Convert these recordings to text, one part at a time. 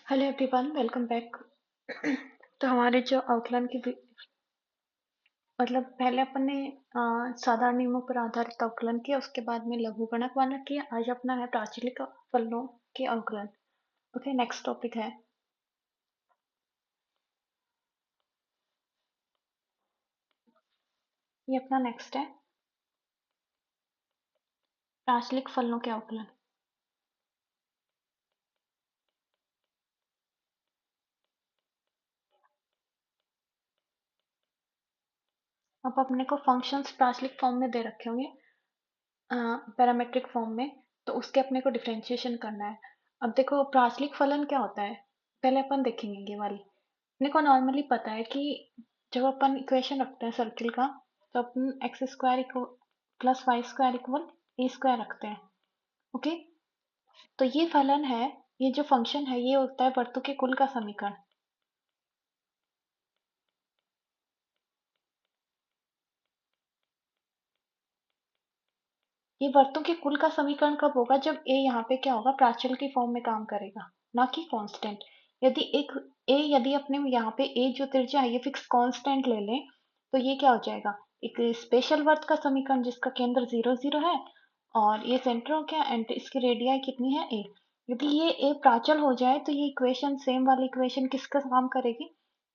Hello everyone, welcome back. तो हमारे जो आउटलाइन की मतलब पहले अपन ने साधारण नियमों पर आधारित आकलन किया, उसके बाद में लघुगणक वाला किया। आज अपना है प्राचलिक फलनों के आकलन। ओके, नेक्स्ट टॉपिक है, ये अपना नेक्स्ट है प्राचलिक फलनों के आकलन। अब अपने को फंक्शंस प्राचलिक फॉर्म में दे रखे होंगे, पैरामेट्रिक फॉर्म में, तो उसके अपने को डिफरेंशिएशन करना है। अब देखो प्राचलिक फलन क्या होता है, पहले अपन देखेंगे ये वाली। अपने को नॉर्मली पता है कि जब अपन इक्वेशन रखते हैं सर्किल का, तो अपन x square equal plus y square equal a square रखते हैं। ओके, तो ये फलन है, ये जो फंक्शन है ये होता है वर्तों के कुल का समीकरण। ये वर्तों के कुल का समीकरण कब होगा, जब ए यहाँ पे क्या होगा, प्राचल की फॉर्म में काम करेगा, ना कि कांस्टेंट। यदि अपने यहाँ पे ए जो त्रिज्या है ये फिक्स कांस्टेंट ले लें, तो ये क्या हो जाएगा, एक स्पेशल वर्त का समीकरण जिसका केंद्र 0 0 है और ये सेंटर हो गया एंड इसकी रेडियाई कितनी है ए। यदि ये ए प्राचल हो जाए तो ये इक्वेशन, सेम वाली इक्वेशन किसका काम करेगी,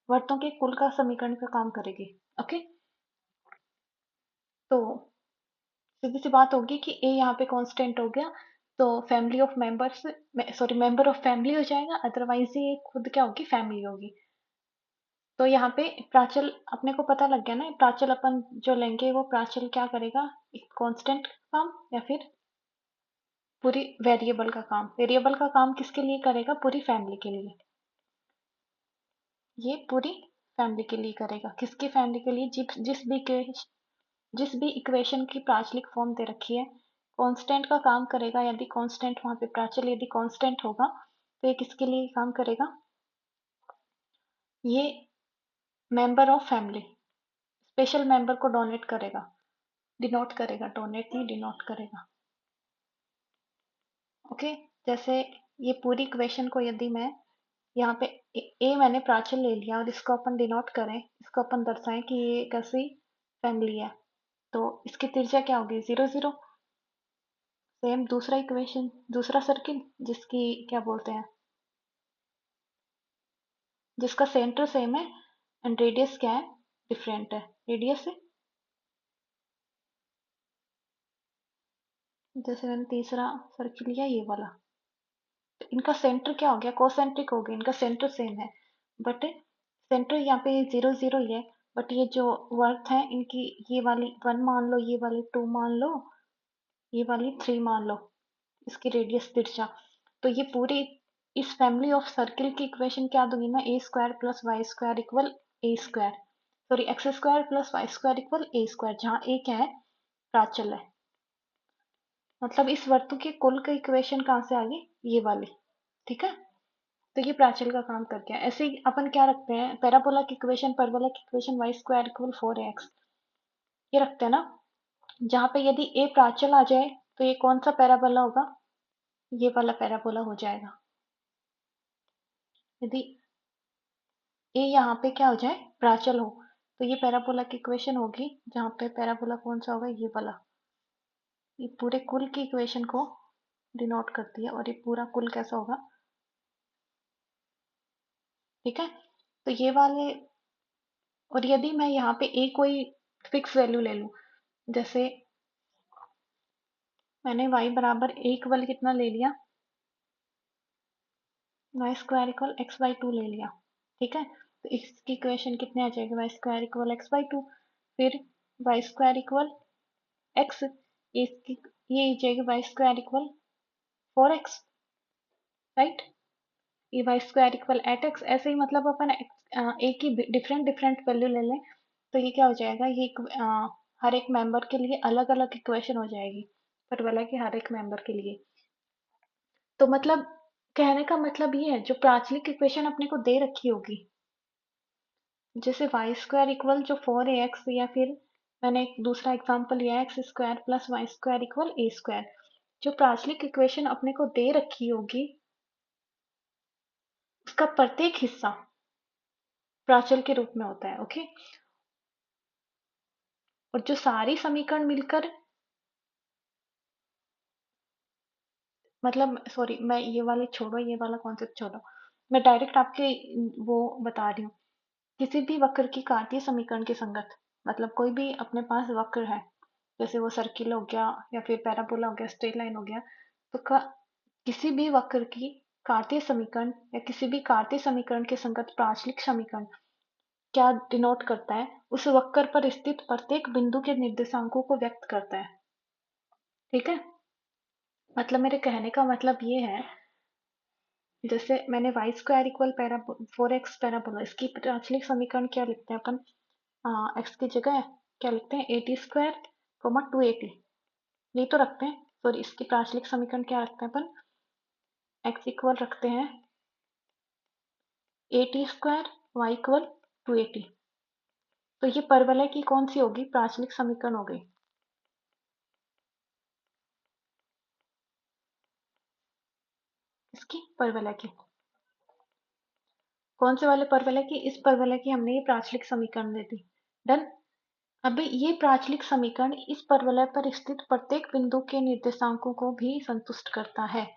वर्तों के कुल का समीकरण का काम करेगी। ओके, तो सीधी सी बात होगी कि ए यहाँ पे कांस्टेंट हो गया, तो family of members, sorry member of family हो जाएगा, अदरवाइज ये खुद क्या होगी, फैमिली होगी। तो यहाँ पे प्राचल अपने को पता लग गया ना, प्राचल अपन जो लेंगे वो प्राचल क्या करेगा, एक कांस्टेंट काम या फिर पूरी वेरिएबल का काम। वेरिएबल का काम किसके लिए करेगा, पूरी फैमिली के लिए। ये पूरी फैमिली के लिए करेगा, किसकी फैमिली के लिए, जिस भी इक्वेशन की प्राचलिक फॉर्म दे रखी है, कांस्टेंट का काम करेगा। यदि कांस्टेंट वहां पे प्राचल यदि कांस्टेंट होगा तो ये किसके लिए काम करेगा, ये member of family, special member को डोनेट करेगा, डिनोट करेगा, डोनेट नहीं डिनोट करेगा। ओके, जैसे ये पूरी इक्वेशन को यदि मैं यहाँ पे ए मैंने प्राचल ले लिया और इसको अपन डिनोट करें, इसको अपन दर्शाएं कि ये कैसी फैमिली है, तो इसकी त्रिज्या क्या होगी, 0 0। सेम दूसरा इक्वेशन, दूसरा सर्किल जिसकी क्या बोलते हैं, जिसका सेंटर सेम है एंड रेडियस क्या है, डिफरेंट है, रेडियस है। जैसे मैंने तीसरा सर्किल लिया ये वाला, तो इनका सेंटर क्या हो गया, कोसेंट्रिक हो गया, इनका सेंटर सेम है, बट सेंटर यहाँ पे 0 0 ही है, बट ये जो वर्थ है इनकी, ये वाली 1 मान लो, ये वाली 2 मान लो, ये वाली 3 मान लो, इसकी रेडियस तिरछा। तो ये पूरी इस फैमिली ऑफ सर्किल की इक्वेशन क्या दूंगी मैं, a square plus y square equal a square, sorry x square plus y square equal a square, जहाँ ए क्या है, प्राचल है। मतलब इस वर्तु के कुल का इक्वेशन कहाँ से आ गई, ये वाली। ठीक है, तो ये प्राचल का काम कर गया। ऐसे ही अपन क्या रखते हैं, पैराबोला की इक्वेशन, परबोला की equation Y square equal 4x, ये रखते हैं ना, जहाँ पे यदि ए प्राचल आ जाए तो ये कौन सा पैराबोला होगा, ये वाला पैराबोला हो जाएगा। यदि ए यहाँ पे क्या हो जाए, प्राचल हो, तो ये पैराबोला की इक्वेशन होगी, जहाँ पे पैराबोला कौन सा होगा, ये वाला। ये पूरे कुल की इक्वेशन को डिनोट करती है, और ये पूरा कुल कैसा होगा, ठीक है। तो ये वाले, और यदि मैं यहाँ पे ए कोई फिक्स वैल्यू ले लूँ, जैसे मैंने y बराबर ए इक्वल कितना ले लिया, Y square equal X by two ले लिया, ठीक है। तो इसकी इक्वेशन कितने आ जाएगी, Y square equal X by two, फिर वाई स्क्वायर इक्वल एक्स, इसकी ये आ जाएगी Y square equal 4x, right. ये वाई स्क्वायर इक्वल 8x, ऐसे ही मतलब अपन एक की डिफरेंट डिफरेंट वैल्यू ले लें, तो ये क्या हो जाएगा, ये हर एक मेंबर के लिए अलग अलग इक्वेशन हो जाएगी, परवलय के हर एक मेंबर के लिए। तो मतलब कहने का मतलब ये है, जो प्राचलिक इक्वेशन अपने को दे रखी होगी, जैसे वाई स्क्वायर इक्वल जो 4ax, या फिर मैंने एक दूसरा एग्जांपल लिया x square plus y square equal a square, जो प्राचलिक इक्वेशन अपने को दे रखी होगी, उसका प्रत्येक हिस्सा प्राचल के रूप में होता है। ओके, और जो सारी समीकरण मिलकर, मतलब सॉरी, मैं ये वाले छोड़ो, ये वाला कॉन्सेप्ट छोड़ो, मैं डायरेक्ट आपके वो बता रही हूँ। किसी भी वक्र की कार्तीय समीकरण के संगत, मतलब कोई भी अपने पास वक्र है, जैसे वो सर्किल हो गया या फिर पैराबोला हो गया, स्ट्रेट लाइन हो गया, तो किसी भी वक्र की कार्तीय समीकरण या किसी भी कार्तीय समीकरण के संगत प्राचलिक समीकरण क्या डिनोट करता है, उस वक्र पर स्थित प्रत्येक बिंदु के निर्देशांकों को व्यक्त करता है। ठीक है, मतलब मेरे कहने का मतलब ये है, जैसे मैंने Y square equal four X parabola, इसकी प्राचलिक समीकरण क्या लिखते हैं अपन, एक्स की जगह क्या लिखते हैं, ए टी स्क्वायर कोमा 2 यही तो रखते हैं। सॉरी, इसकी प्राचलिक समीकरण क्या रखते हैं अपन, एक्स इक्वल रखते हैं A T square, Y equal 2 तो ये परवलय की कौन सी होगी, प्राचलिक समीकरण हो गई। इसकी परवलय की, कौन से वाले परवलय की, इस परवलय की हमने ये प्राचलिक समीकरण दे दी। डन। अब ये प्राचलिक समीकरण इस परवलय पर स्थित प्रत्येक बिंदु के निर्देशांकों को भी संतुष्ट करता है।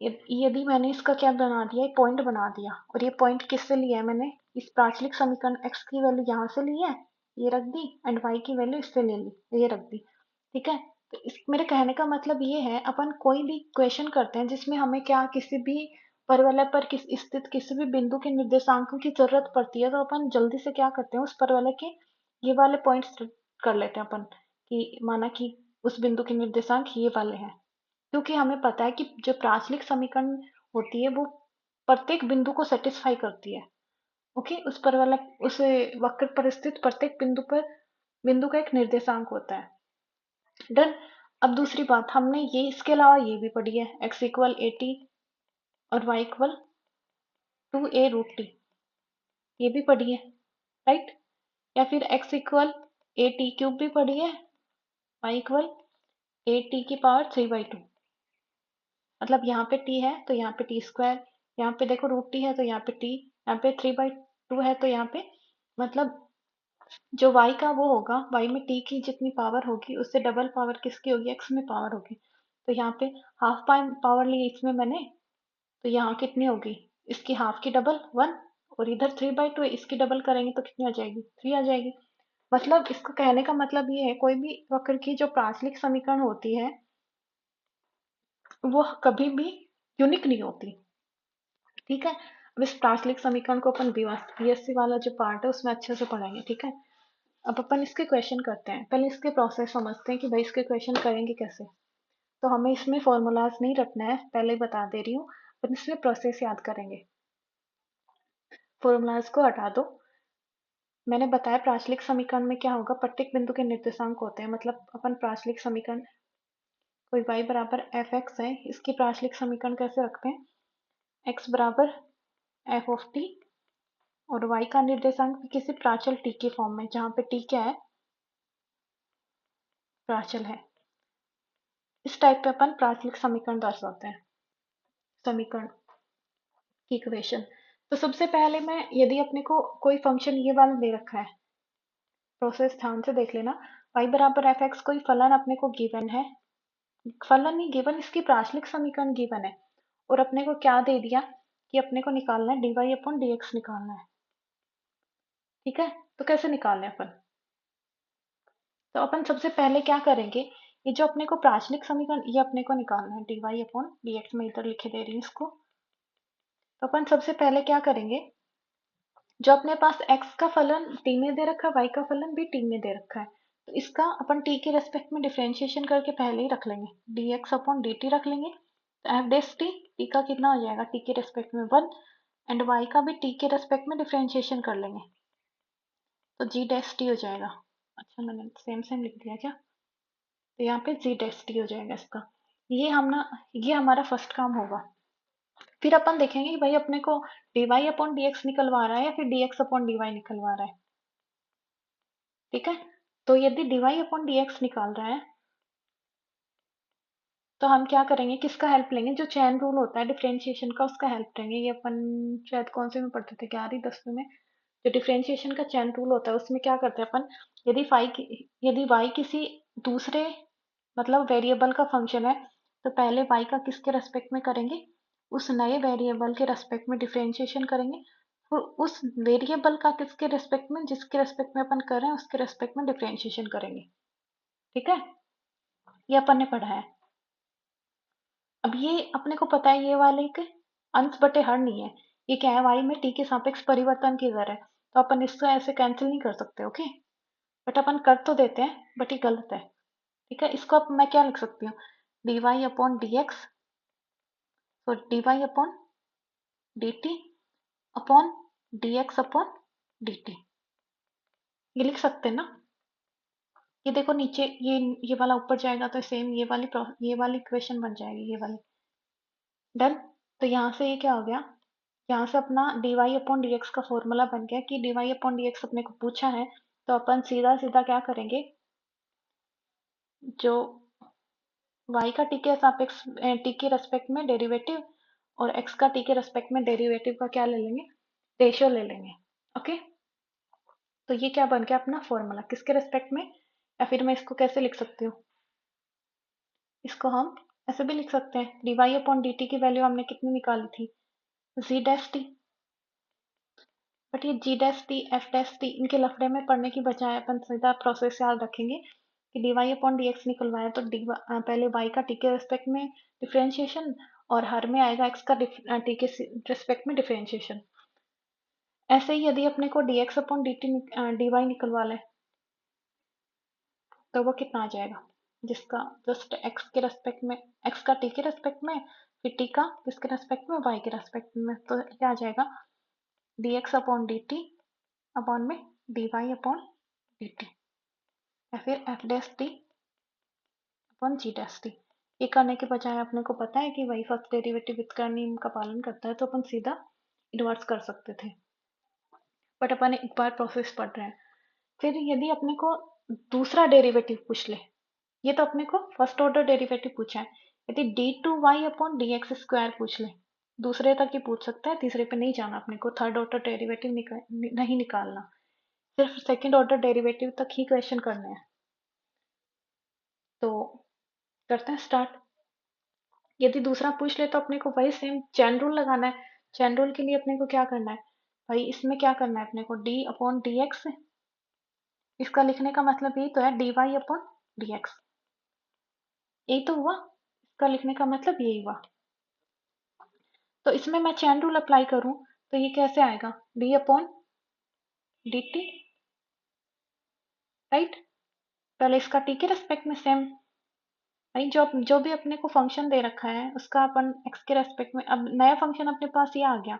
यदि मैंने इसका क्या बना दिया, एक पॉइंट बना दिया, और ये पॉइंट किससे लिया है मैंने, इस प्राचलिक समीकरण x की वैल्यू यहाँ से ली है, ये रख दी, एंड y की वैल्यू इससे ले ली, ये रख दी। ठीक है, तो इस मेरे कहने का मतलब ये है, अपन कोई भी क्वेश्चन करते हैं जिसमें हमें क्या किसी भी परवलय पर स्थित किसी भी बिंदु के निर्देशांकों की जरूरत पड़ती है, तो अपन जल्दी से क्या करते हैं, उस परवलय के ये वाले पॉइंट्स कर लेते हैं अपन, कि माना कि उस बिंदु के निर्देशांक ये वाले हैं, क्योंकि हमें पता है कि जो प्राचलिक समीकरण होती है वो प्रत्येक बिंदु को सेटिस्फाई करती है। ओके, उस पर वाला, उस वक्र पर स्थित प्रत्येक बिंदु का एक निर्देशांक होता है। डन। अब दूसरी बात, हमने ये इसके अलावा ये भी पढ़ी है, x इक्वल ए टी और y इक्वल 2a√t, ये भी पढ़ी है, राइट। या फिर x equal A T cube भी पढ़ी है, y इक्वल ए टी की पावर 3/2, मतलब यहाँ पे t है तो यहाँ पे टी स्क्वायर, यहाँ पे देखो √t है तो यहाँ पे t, यहाँ पे 3/2 है तो यहाँ पे, मतलब जो y का वो होगा, y में t की जितनी पावर होगी उससे डबल पावर किसकी होगी, x में पावर होगी। तो यहाँ पे हाफ पावर ली इसमें मैंने, तो यहाँ कितनी होगी, इसकी हाफ की डबल 1, और इधर 3/2 है, इसकी डबल करेंगे तो कितनी आ जाएगी, 3 आ जाएगी। मतलब इसको कहने का मतलब ये है, कोई भी वक्र की जो प्राचलिक समीकरण होती है वो कभी भी यूनिक नहीं होती। ठीक है, अब इस प्राचलिक समीकरण को अपन बीएससी वाला जो पार्ट है उसमें अच्छे से पढ़ेंगे। ठीक है, अब अपन इसके क्वेश्चन करते हैं, पहले इसके प्रोसेस समझते हैं कि भाई इसके क्वेश्चन करेंगे कैसे। तो हमें इसमें फॉर्मूलाज नहीं रखना है, पहले ही बता दे रही हूँ, अपन इसमें प्रोसेस याद करेंगे। फॉर्मूलाज को हटा दो। मैंने बताया प्राचलिक समीकरण में क्या होगा, प्रत्येक बिंदु के निर्देशांक होते हैं, मतलब अपन प्राचलिक समीकरण, कोई y बराबर एफ एक्स है, इसकी प्राचलिक समीकरण कैसे रखते हैं, x बराबर एफ ऑफ टी, और y का निर्देशांक भी किसी प्राचल t के फॉर्म में, जहाँ पे t क्या है, प्राचल है। इस टाइप पे अपन प्राचलिक समीकरण दर्शाते हैं, समीकरण की इक्वेशन। तो सबसे पहले मैं, यदि अपने को कोई फंक्शन ये वाला दे रखा है, प्रोसेस ध्यान से देख लेना, y बराबर एफ एक्स कोई फलन अपने को गिवन है, फलन नहीं गिवन, इसकी प्राचलिक समीकरण गिवन है, और अपने को क्या दे दिया कि अपने को निकालना है dy अपॉन dx निकालना है। ठीक है, तो कैसे निकालना है अपन, तो अपन सबसे पहले क्या करेंगे, ये जो अपने को प्राचलिक समीकरण ये अपने को निकालना है dy अपॉन dx, मैं इधर लिखे दे रही हूँ इसको। तो अपन सबसे पहले क्या करेंगे, जो अपने पास x का फलन t में दे रखा है, y का फलन भी t में दे रखा है, तो इसका अपन t के रेस्पेक्ट में डिफरेंशिएशन करके पहले ही रख लेंगे, dx अपॉन dt रख लेंगे, तो एफ डेस t का कितना हो जाएगा, t के रेस्पेक्ट में 1, एंड y का भी t के रेस्पेक्ट में डिफरेंशिएशन कर लेंगे, तो जी डैश टी हो जाएगा। अच्छा, मैंने सेम सेम लिख दिया क्या, तो यहाँ पे जी डैश टी हो जाएगा इसका। ये हम ना, ये हमारा फर्स्ट काम होगा। फिर अपन देखेंगे कि भाई अपने को dy अपॉन dx निकलवा रहा है या फिर dx अपॉन dy निकलवा रहा है। ठीक है, तो यदि dy अपॉन dx निकाल रहा है, तो हम क्या करेंगे, किसका हेल्प लेंगे, जो चेन रूल होता है डिफरेंशिएशन का उसका हेल्प लेंगे। ये अपन शायद कौन से में पढ़ते थे, 11वीं 10वीं में। जो डिफरेंशिएशन का चेन रूल होता है उसमें क्या करते हैं अपन, यदि y किसी दूसरे मतलब वेरिएबल का फंक्शन है तो पहले y का किसके रेस्पेक्ट में करेंगे, उस नए वेरिएबल के रेस्पेक्ट में डिफरेंशिएशन करेंगे, और उस वेरिएबल का किसके रेस्पेक्ट में, जिसके रेस्पेक्ट में अपन कर रहे हैं उसके रेस्पेक्ट में डिफरेंशिएशन करेंगे। ठीक है, ये अपन ने पढ़ा है। अब ये अपने को पता है ये वाले एक अंश बटे हर नहीं है, ये क्या है, y में t के सापेक्ष परिवर्तन की दर है, तो अपन इसको ऐसे कैंसिल नहीं कर सकते। ओके, बट अपन कर तो देते हैं, बट ये गलत है। ठीक है, इसको अब मैं क्या लिख सकती हूँ, dy अपॉन dx, तो dy upon dt upon dx upon dt, ये लिख सकते हैं ना। ये देखो नीचे ये वाला ऊपर जाएगा तो सेम ये वाली इक्वेशन बन जाएगी, ये वाली। डन। तो यहाँ से ये क्या हो गया, यहाँ से अपना dy अपॉन dx का फॉर्मूला बन गया कि dy अपॉन dx अपने को पूछा है, तो अपन सीधा सीधा क्या करेंगे, जो y का t के सापेक्ष t के रेस्पेक्ट में डेरिवेटिव और x का t के रेस्पेक्ट में डेरिवेटिव का क्या ले लेंगे, रेशियो ले लेंगे। ओके, तो ये क्या बन गया अपना फॉर्मूला, किसके रेस्पेक्ट में, या फिर मैं इसको कैसे लिख सकती हूँ, इसको हम ऐसे भी लिख सकते हैं, dy अपॉन dt की वैल्यू हमने कितनी निकाली थी, z डैश t। बट ये g dash t f dash t इनके लफड़े में पढ़ने की बजाय अपन सीधा प्रोसेस याद रखेंगे कि D Y upon D X निकलवाया तो पहले वाई का टी के रिस्पेक्ट में डिफरेंशिएशन, और हर में आएगा एक्स का टी के रिस्पेक्ट में डिफरेंशिएशन। ऐसे ही यदि अपने को D x upon D T D Y निकलवा ले तो वो कितना आ जाएगा, जिसका जस्ट एक्स के रेस्पेक्ट में, एक्स का टी के रेस्पेक्ट में, फिर टी का किसके रेस्पेक्ट में, वाई के रेस्पेक्ट में, तो क्या आ जाएगा, d x upon D t upon में D Y upon D t, या फिर f dash t upon g dash t. ये करने के बजाय अपने को पता है कि वही फर्स्ट डेरिवेटिव व्युत्क्रम नियम का पालन करता है, तो अपन सीधा इन्वर्स कर सकते थे, बट अपन एक बार प्रोसेस पढ़ रहे हैं। फिर यदि अपने को दूसरा डेरिवेटिव पूछ ले, ये तो अपने को फर्स्ट ऑर्डर डेरिवेटिव पूछा है, यदि D two Y upon D X square पूछ ले, दूसरे तक ही पूछ सकता है, तीसरे पे नहीं जाना अपने को, थर्ड ऑर्डर डेरिवेटिव नहीं निकालना, सिर्फ सेकंड ऑर्डर डेरिवेटिव तक ही क्वेश्चन करने हैं। तो करते हैं स्टार्ट। यदि दूसरा पूछ ले तो अपने को वही सेम चैन रूल लगाना है। चैन रूल के लिए अपने को क्या करना है भाई, इसमें क्या करना है अपने को, डी अपॉन डी एक्स, इसका लिखने का मतलब यही तो है, D Y upon D X, यही तो हुआ, इसका लिखने का मतलब यही हुआ। तो इसमें मैं चैन रूल अप्लाई करूं तो ये कैसे आएगा, D upon D T, right, पहले इसका टी के रेस्पेक्ट में सेम, भाई जो भी अपने को फंक्शन दे रखा है उसका अपन एक्स के रेस्पेक्ट में, अब नया फंक्शन अपने पास ये आ गया,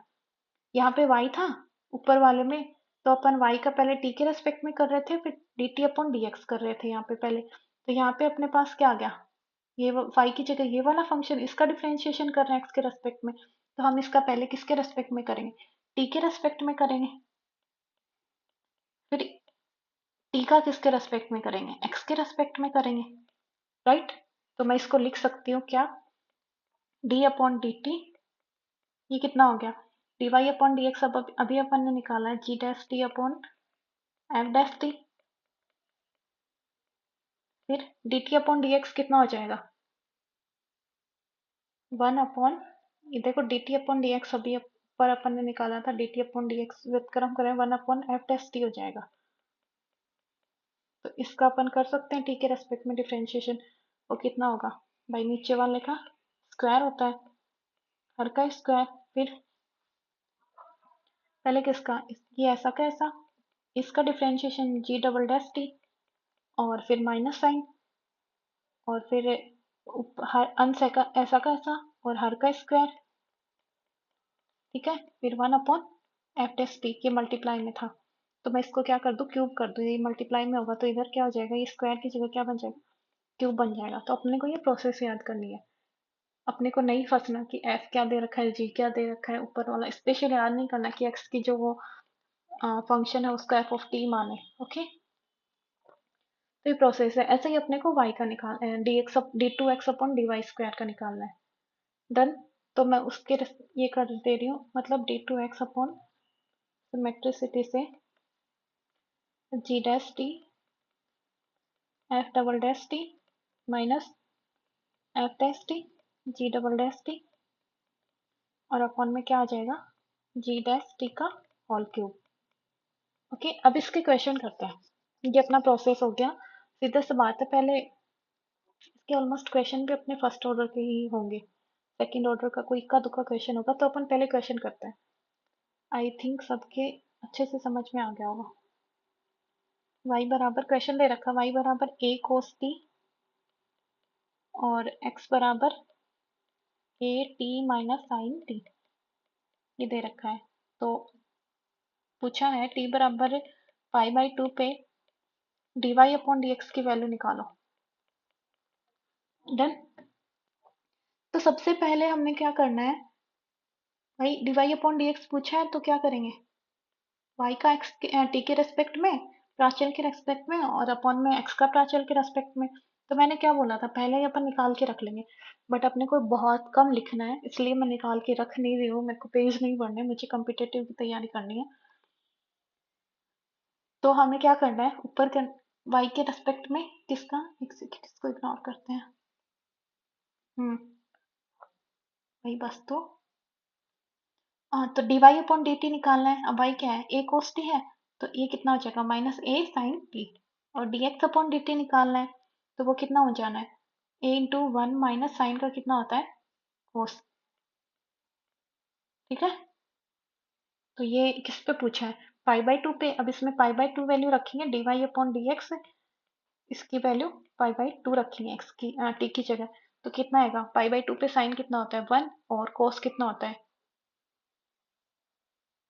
यहाँ पे y था ऊपर वाले में, तो अपन y का पहले t के रेस्पेक्ट में कर रहे थे, फिर dt अपॉन dx कर रहे थे यहाँ पे पहले, तो यहाँ पे अपने पास क्या आ गया, ये y की जगह ये वाला फंक्शन, इसका डिफरेंशिएशन कर रहे हैं x के रेस्पेक्ट में, तो हम इसका पहले किसके रेस्पेक्ट में करेंगे, t के रेस्पेक्ट में करेंगे, फिर t का किसके रेस्पेक्ट में करेंगे, x के रेस्पेक्ट में करेंगे, राइट। तो मैं इसको लिख सकती हूँ क्या, d अपॉन डी टी, ये कितना हो गया, d Y upon D x, अब अभी अपन ने निकाला है, g dash t upon f dash t, फिर d t upon D x कितना हो जाएगा, 1 अपॉन, ये देखो d t upon D x अभी पर अपन ने निकाला था, d t upon D x व्युत्क्रम करें 1 अपॉन एफ डैश टी हो जाएगा। तो इसका अपन कर सकते हैं टी के रेस्पेक्ट में डिफरेंशिएशन, वो कितना होगा भाई, नीचे वाले का स्क्वायर होता है, हर का स्क्वायर, फिर पहले किसका, ये ऐसा का ऐसा, इसका डिफरेंशिएशन जी डबल डैश टी, और फिर माइनस साइन, और फिर हर अंश ऐसा का ऐसा, और हर का स्क्वायर, ठीक है, फिर 1 अपॉन एफ डैश टी, ये मल्टीप्लाई में था, तो मैं इसको क्या कर दूं, क्यूब कर दूं, ये मल्टीप्लाई में होगा तो इधर क्या हो जाएगा, ये स्क्वायर की जगह क्या बन जाएगा, क्यूब बन जाएगा। तो अपने को ये प्रोसेस याद करनी है, अपने को नहीं फंसना कि एफ क्या दे रखा है, जी क्या दे रखा है, ऊपर वाला स्पेशल याद नहीं करना कि एक्स की जो वो फंक्शन है उसका एफ ऑफ टी माने। ओके, तो ये प्रोसेस है। ऐसे ही अपने को y का निकाल d2x अपॉन dy स्क्वायर का निकालना है। डन। तो मैं उसके ये कर दे रही हूँ, मतलब d2x अपॉन सिमेट्रिसिटी से g dash t f double dash t minus f dash t g double dash t और अपॉन में क्या आ जाएगा g डैश t का होल क्यूब। ओके, अब इसके क्वेश्चन करते हैं। ये अपना प्रोसेस हो गया। सीधे से बात है, पहले इसके ऑलमोस्ट क्वेश्चन भी अपने फर्स्ट ऑर्डर के ही होंगे। सेकंड ऑर्डर का कोई इक्का दुक्का क्वेश्चन होगा, तो अपन पहले क्वेश्चन करते हैं। आई थिंक सबके अच्छे से समझ में आ गया होगा। y बराबर क्वेश्चन दे रखा, y बराबर a cos t और x बराबर a t minus sine t, ये दे रखा है। तो पूछा है t बराबर पाई बाई 2 पे dy अपॉन dx की वैल्यू निकालो। डन। तो सबसे पहले हमने क्या करना है भाई, dy अपॉन dx पूछा है तो क्या करेंगे, y का x t के रेस्पेक्ट में, प्राचल के रेस्पेक्ट में और अपॉन में x का प्राचल के रेस्पेक्ट में। तो मैंने क्या बोला था, पहले ही अपन निकाल के रख लेंगे, बट अपने को बहुत कम लिखना है, इसलिए मैं निकाल के रख नहीं रही हूँ। मेरे को पेज नहीं पढ़ने, मुझे कॉम्पिटिटिव की तैयारी करनी है। तो हमें क्या करना है, ऊपर के y के रेस्पेक्ट में किसका, एक सेकेंड इसको इग्नोर करते हैं। वही बस। तो हाँ, तो dy अपॉन dt निकालना है। अब y क्या है, a cos t है, तो ये कितना हो जाएगा माइनस a sin t। और dx अपॉन dt निकालना है, तो वो कितना हो जाना है, a into one minus sine का कितना होता है cos। ठीक है, तो ये किस पे पूछा है, पाई बाई 2 पे। अब इसमें पाई बाई 2 वैल्यू रखेंगे, dy अपॉन dx, इसकी वैल्यू पाई बाई 2 रखेंगे x की t की जगह। तो कितना आएगा, पाई बाई 2 पे साइन कितना होता है 1 और cos कितना होता है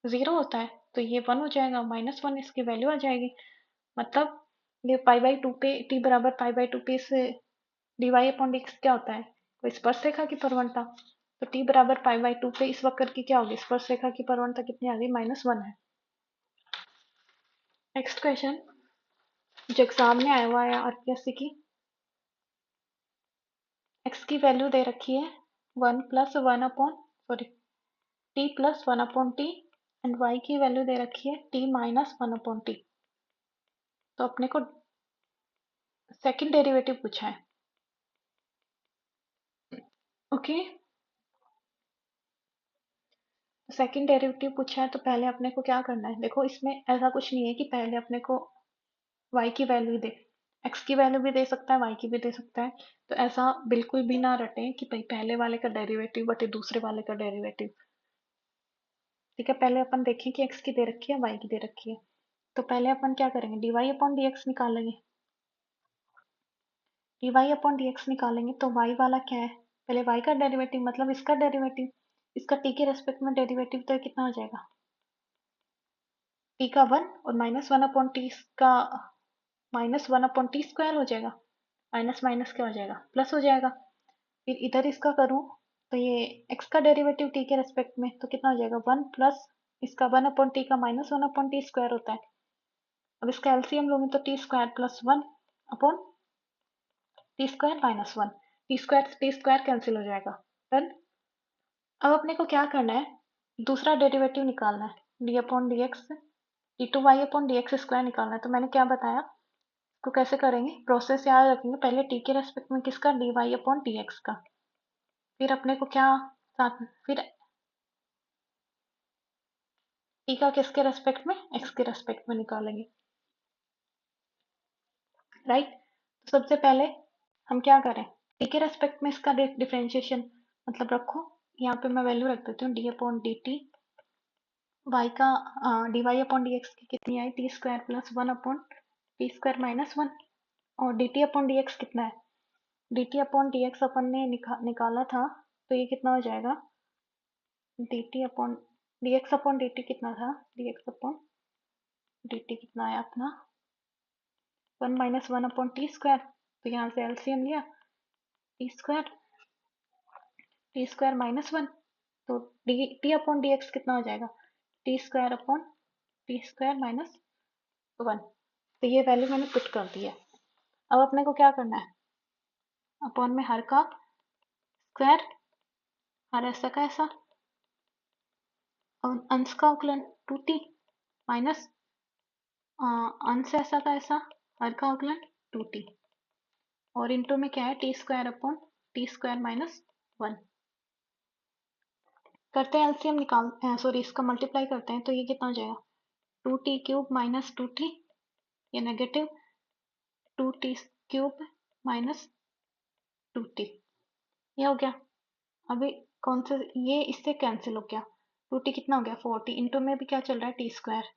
0 होता है, तो ये 1 हो जाएगा, माइनस 1 इसकी वैल्यू आ जाएगी। मतलब ये पाई बाई 2 पे t बराबर पाई बाई 2 पे से dy अपॉन dx क्या होता है, कोई स्पर्श रेखा की प्रवणता। तो t बराबर पाई बाई 2 पे इस वक्र की क्या होगी, स्पर्श रेखा की प्रवणता कितनी आ गई, -1 है। नेक्स्ट क्वेश्चन जो एग्जाम में आया हुआ है आरपीएससी की, x की वैल्यू दे रखी है 1 plus one upon sorry t plus one upon T and y की वैल्यू दे रखी है t minus one upon T. तो अपने को सेकंड डेरिवेटिव पूछा है। ओके, सेकंड डेरिवेटिव पूछा है, तो पहले अपने को क्या करना है, देखो इसमें ऐसा कुछ नहीं है कि पहले अपने को y की वैल्यू दे, x की वैल्यू भी दे सकता है, y की भी दे सकता है। तो ऐसा बिल्कुल भी ना रटे कि भाई पहले वाले का डेरिवेटिव बटे दूसरे वाले का डेरिवेटिव। ठीक है, पहले अपन देखें कि x की दे रखी है, y की दे रखी है। तो पहले अपन क्या करेंगे, dy अपॉन dx निकालेंगे। dy अपॉन dx निकालेंगे तो y वाला क्या है, पहले y का डेरिवेटिव मतलब इसका डेरिवेटिव, इसका t के रेस्पेक्ट में डेरिवेटिव, तो कितना हो जाएगा t का 1 और माइनस वन अपॉन टी का minus one upon t square हो जाएगा, माइनस माइनस क्या हो जाएगा प्लस हो जाएगा। फिर इधर इसका करूँ तो ये x का डेरिवेटिव t के रेस्पेक्ट में, तो कितना हो जाएगा 1 प्लस इसका 1 अपॉन टी का minus one upon t square होता है। अब इसका एलसीएम लूंगी तो T square plus one upon t square minus one, T square cancel हो जाएगा। डन। अब अपने को क्या करना है, दूसरा डेरिवेटिव निकालना है, D upon D X, D two Y upon D X square निकालना है। तो मैंने क्या बताया, इसको कैसे करेंगे, प्रोसेस याद रखेंगे, पहले टी के रेस्पेक्ट में किसका, D Y upon D X का। फिर अपने को क्या साथ फिर टी का किसके रेस्पेक्ट में, एक्स के रेस्पेक्ट में निकालेंगे। राइट। तो सबसे पहले हम क्या करें, टी के रेस्पेक्ट में इसका डिफ्रेंशिएशन मतलब रखो, यहाँ पे मैं वैल्यू रख देती हूँ d upon D t, y का d Y upon D x की कितनी आई, t square plus one upon t square minus one. और d t upon D x कितना है, d t upon D x अपन ने निकाला था, तो ये कितना हो जाएगा, d t upon D x upon D t कितना था, d x upon D t कितना आया अपना, one minus one upon t square. तो यहाँ से एलसीएम लिया, टी स्क्वायर माइनस वन, तो D t upon D x कितना हो जाएगा, T square upon t square minus one. तो ये वैल्यू मैंने पुट कर दी है। अब अपने को क्या करना है, अपॉन में हर का स्क्वायर, हर ऐसा का ऐसा, और अंश का अवकलन 2t माइनस अंश ऐसा का ऐसा, हर का अवकलन 2t, और इंटू में क्या है T square upon t square minus 1। करते हैं एलसीएम, निकाल सॉरी इसका मल्टीप्लाई करते हैं, तो ये कितना हो जाएगा 2t³ माइनस 2t, ये नेगेटिव 2t³ माइनस 2t, ये हो गया। अभी कौन सा, ये इससे कैंसिल हो गया, 2t कितना हो गया 4t, इंटू में भी क्या चल रहा है टी स्क्वायर,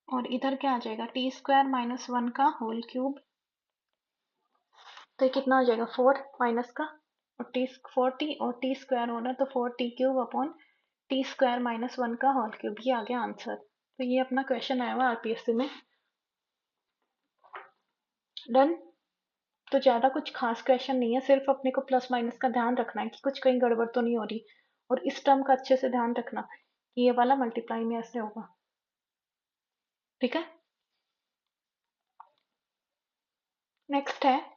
और इधर क्या आ जाएगा टी स्क्वायर माइनस 1 का होल क्यूब, तो ये कितना हो जाएगा 4 माइनस का, और टी 4t और टी स्क्वायर हो रहा है तो 4t³ upon t square minus 1 का होल क्यूब, ये आ गया आंसर। तो ये अपना क्वेश्चन आया हुआ आरपीएससी में। डन। तो ज़्यादा कुछ खास क्वेश्चन नहीं है, सिर्फ अपने को प्लस माइनस का ध्यान रखना है कि कुछ कहीं गड़बड़ तो नहीं हो रही, और इस टर्म का अच्छे से ध्यान रखना कि ये वाला मल्टीप्लाई में ऐसे होगा, ठीक है। नेक्स्ट है,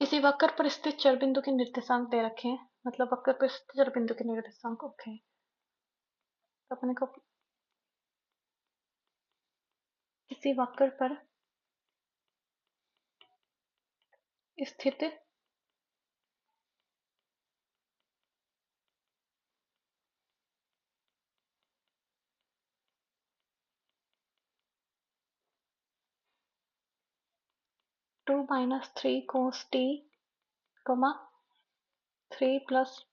किसी वक्र पर स्थित चर बिंदु के निर्देशांक दे रखे हैं, मतलब वक्र पर स्थित चर बिंदु के निर्देशांक, ओके। तो अपने को किसी वक्र पर स्थित two minus three cos T comma 3 +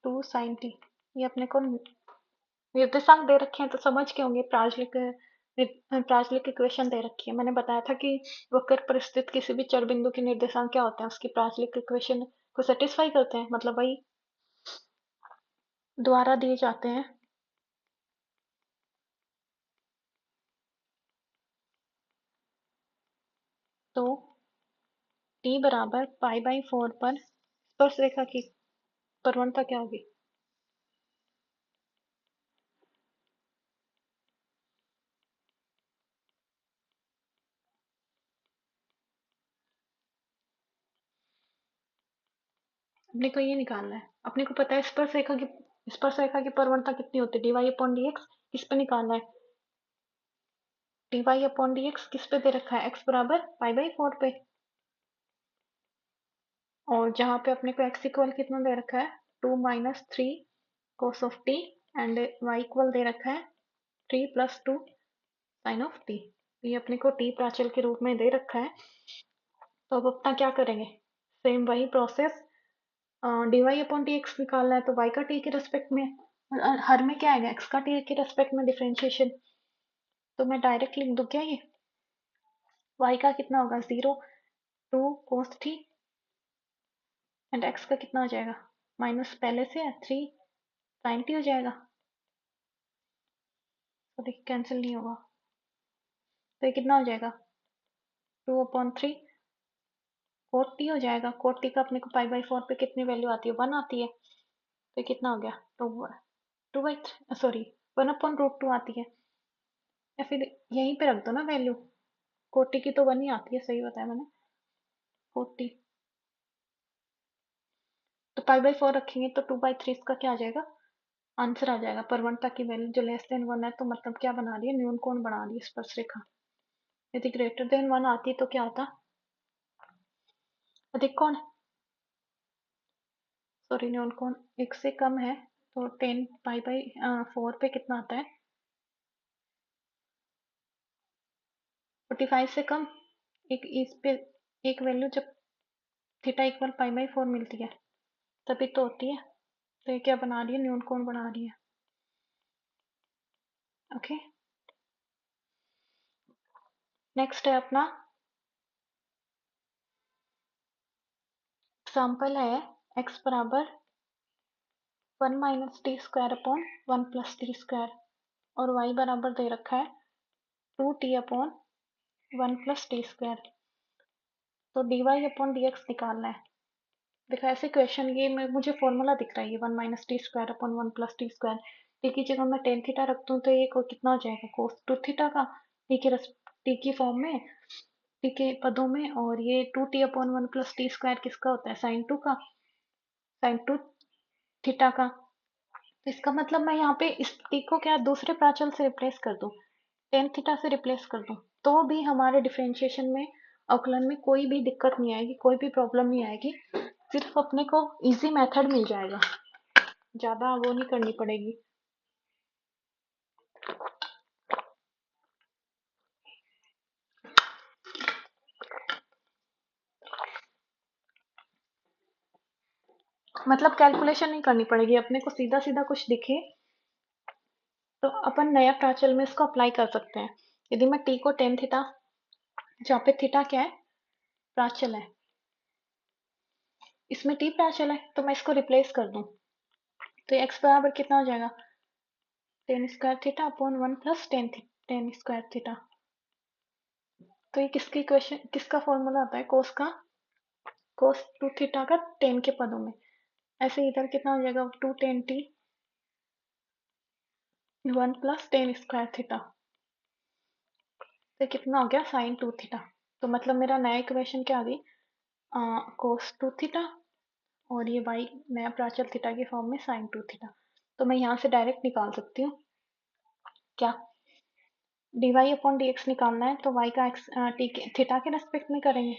2 sin t, ये अपने को निर्देशांक दे रखे हैं तो समझ के होंगे, प्राचलिक इक्वेशन दे रखी है। मैंने बताया था कि वक्र पर स्थित किसी भी चर बिंदु के निर्देशांक क्या होते हैं, उसकी प्राचलिक इक्वेशन को सेटिस्फाई करते हैं, मतलब वही द्वारा दिए जाते हैं। तो t बराबर π/4 पर स्पर्शरेखा की प्रवणता क्या होगी, अपने को ये निकालना है। अपने को पता है स्पर्शरेखा की प्रवणता कितनी होती है, dy/dx, किस पे निकालना है, dy/dx किस पे दे रखा है, x बराबर π/4 पे, और जहाँ पे अपने को x इक्वल कितना दे रखा है 2 - 3 cos of t, and y equal दे रखा है 3 + 2 sin ऑफ t। ये अपने को t प्राचल के रूप में दे रखा है। तो अब अपना क्या करेंगे, सेम वही प्रोसेस, dy/dx निकालना है तो y का t के रेस्पेक्ट में, और हर में क्या आएगा x का t के रेस्पेक्ट में डिफरेंशिएशन, तो मैं डायरेक्ट लिख दूं क्या, ये y का कितना होगा 0 2 cos t, एंड x का कितना हो जाएगा माइनस पहले से 3 sin t हो जाएगा, तो कैंसिल नहीं होगा, तो ये कितना हो जाएगा 2/3 कोट टी हो जाएगा। कोट टी का अपने को π/4 पे कितनी वैल्यू आती है 1 आती है, तो ये कितना हो गया 2/3 सॉरी 1/√2 आती है, या फिर यहीं पे रख दो ना वैल्यू, कोट टी की तो 1 ही आती है, सही बताया मैंने, कोट टी तो π/4 रखेंगे तो 2/3 इसका क्या आ जाएगा आंसर आ जाएगा। प्रवणता की वैल्यू जो लेस देन 1 है तो मतलब क्या बना रही है, न्यून कोण बना रही है स्पर्शरेखा। यदि ग्रेटर देन 1 आती तो क्या होता, अधिक कोण, सॉरी न्यून कोण 1 से कम है, तो 10 π/4 पे कितना आता है 45 से कम, एक इस पे एक वैल्यू जब थीटा इक्वल π/4 मिलती है तभी तो होती है, तो ये क्या बना रही है न्यून कोण बना रही है, ओके। नेक्स्ट है अपना एग्जाम्पल है x बराबर 1 - t² / 1 + t², और y बराबर दे रखा है 2t/1 + t², तो dy/dx निकालना है। देखो ऐसे क्वेश्चन, ये मुझे फॉर्मूला दिख रहा है, ये 1 - t² / 1 + t², टी की जगह मैं टेन थीटा रख दूं तो ये कितना हो जाएगा cos 2 थीटा का, टी के टी की फॉर्म में, टी के पदों में, और ये 2t/1 प्लस टी स्क्वायर किसका होता है, साइन 2 का, साइन 2 थीटा का। तो इसका मतलब मैं यहाँ पे इस टी को क्या दूसरे प्राचल से रिप्लेस कर दूं, टेन थीटा से रिप्लेस कर दूं, तो भी हमारे डिफरेंशिएशन में, अवकलन में कोई भी दिक्कत नहीं आएगी, कोई भी प्रॉब्लम नहीं आएगी। सिर्फ अपने को इजी मेथड मिल जाएगा, ज्यादा वो नहीं करनी पड़ेगी। मतलब कैलकुलेशन नहीं करनी पड़ेगी, अपने को सीधा सीधा कुछ दिखे तो अपन नया प्राचल में इसको अप्लाई कर सकते हैं। यदि मैं टी को टेन थीटा, जहाँ पे थीटा क्या है, प्राचल है, इसमें टी प्राचल है, तो मैं इसको रिप्लेस कर दूं, तो एक्स बराबर कितना हो जाएगा, ten square theta upon 1 plus tan square theta. तो ये किसकी इक्वेशन, किसका फॉर्मूला होता है, कोस का, कोस 2 थीटा का टेन के पदों में। ऐसे इधर कितना हो जाएगा, 2 ten T 1 plus tan square theta, तो कितना हो गया, साइन 2 थीटा। तो मतलब मेरा नया इक्वेशन क्या आ गई, कोस 2 थीटा, और ये वाई नया प्राचल थीटा की फॉर्म में साइन 2 थीटा। तो मैं यहाँ से डायरेक्ट निकाल सकती हूँ क्या, D Y upon D X निकालना है, तो वाई का एक्स टी के थीटा के रेस्पेक्ट में करेंगे,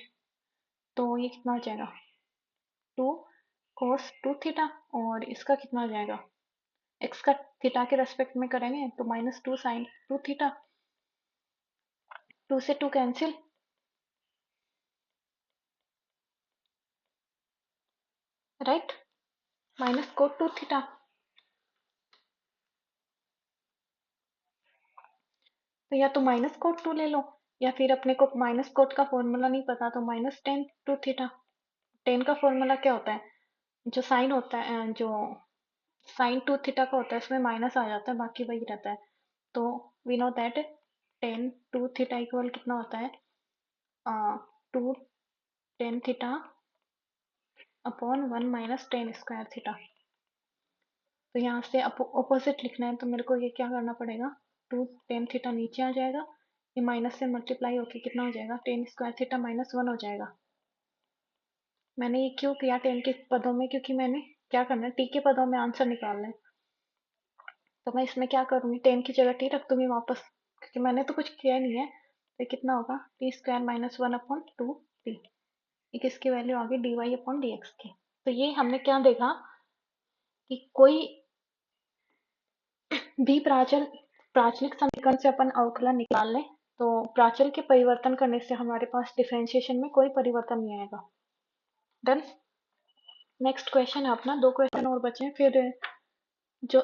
तो ये कितना हो जाएगा, 2 कोस 2 थीटा, और इसका कितना हो जाएगा, एक्स का थीटा के रेस्पेक्ट में करेंगे तो -2 साइन 2 थीटा, 2 से 2 cancel, right, minus cot 2 theta. तो या तो माइनस कोट 2 ले लो, या फिर अपने को माइनस कोट का फॉर्मूला नहीं पता तो -tan 2 थीटा। टेन का फॉर्मूला क्या होता है, जो साइन होता है, जो साइन 2 थीटा का होता है उसमें माइनस आ जाता है, बाकी वही रहता है। तो we know that tan 2 theta equal कितना होता है, 2 tan theta upon 1 minus tan square theta. तो यहाँ से अपोजिट लिखना है, तो मेरे को ये क्या करना पड़ेगा, 2 tan थीटा नीचे आ जाएगा, ये माइनस से मल्टीप्लाई होके कितना हो जाएगा, टेन स्क्वायर थीटा -1 हो जाएगा। मैंने ये क्यों किया टेन के पदों में, क्योंकि मैंने क्या करना है, टी के पदों में आंसर निकालना है। तो मैं इसमें क्या करूँगी, टेन की जगह टी रख दूंगी वापस, क्योंकि मैंने तो कुछ किया ही नहीं है। तो ये कितना होगा, टी स्क्वायर -1 अपॉन 2 टी, ये किसकी वैल्यू आ गई, D Y upon D x की। तो ये हमने क्या देखा कि कोई भी प्राचलिक समीकरण से अपन अवकलन निकाल लें, तो प्राचल के परिवर्तन करने से हमारे पास डिफरेंशिएशन में कोई परिवर्तन नहीं आएगा। डन। नेक्स्ट क्वेश्चन है अपना, दो क्वेश्चन और बचे हैं, फिर जो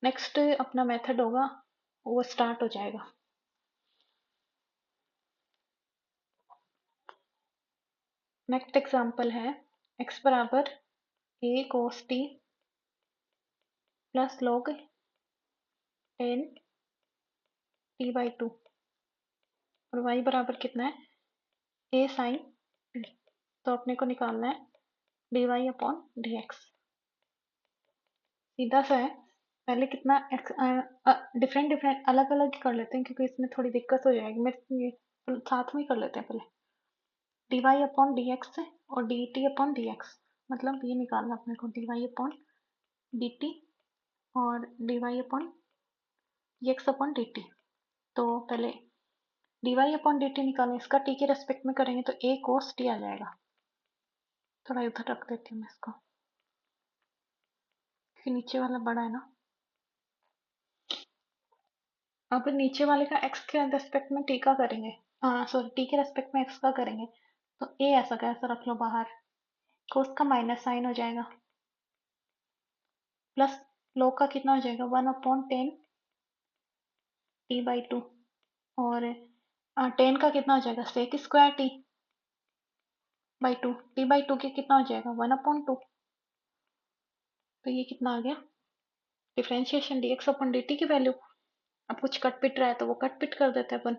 नेक्स्ट अपना मेथड होगा वो स्टार्ट हो जाएगा। नेक्स्ट एग्जांपल है, x बराबर a cos t plus log ten t/2, और y बराबर कितना है, a sin t। तो अपने को निकालना है dy अपॉन dx। सीधा सा है, पहले कितना डिफरेंट डिफरेंट अलग अलग कर लेते हैं, क्योंकि इसमें थोड़ी दिक्कत हो जाएगी, मैं ये साथ में कर लेते हैं पहले, d Y upon D x और d t upon D x. मतलब ये निकालना अपने को, d Y upon D t और d Y upon D x upon D t. तो पहले d Y upon D t निकालें, इसका टी के रेस्पेक्ट में करेंगे तो ए कोस टी आ जाएगा। थोड़ा इधर रख देती हूँ मैं इसको, क्योंकि नीचे वाला बड़ा है ना। अब नीचे वाले का एक्स के रेस्पेक्ट में टी का करेंगे, हाँ सॉरी, टी के रेस्पेक्ट में एक्स का करेंगे, तो ए ऐसा का ऐसा रख लो बाहर, कोस का माइनस साइन हो जाएगा, प्लस log का कितना हो जाएगा, 1/10 t/2, और टेन का कितना हो जाएगा, सेक स्क्वायर t/2, t/2 के कितना हो जाएगा, 1/2। तो ये कितना आ गया, डिफरेंशिएशन dx अपॉन dt की वैल्यू। अब कुछ कट पिट रहा है तो वो कट पिट कर देते हैं अपन।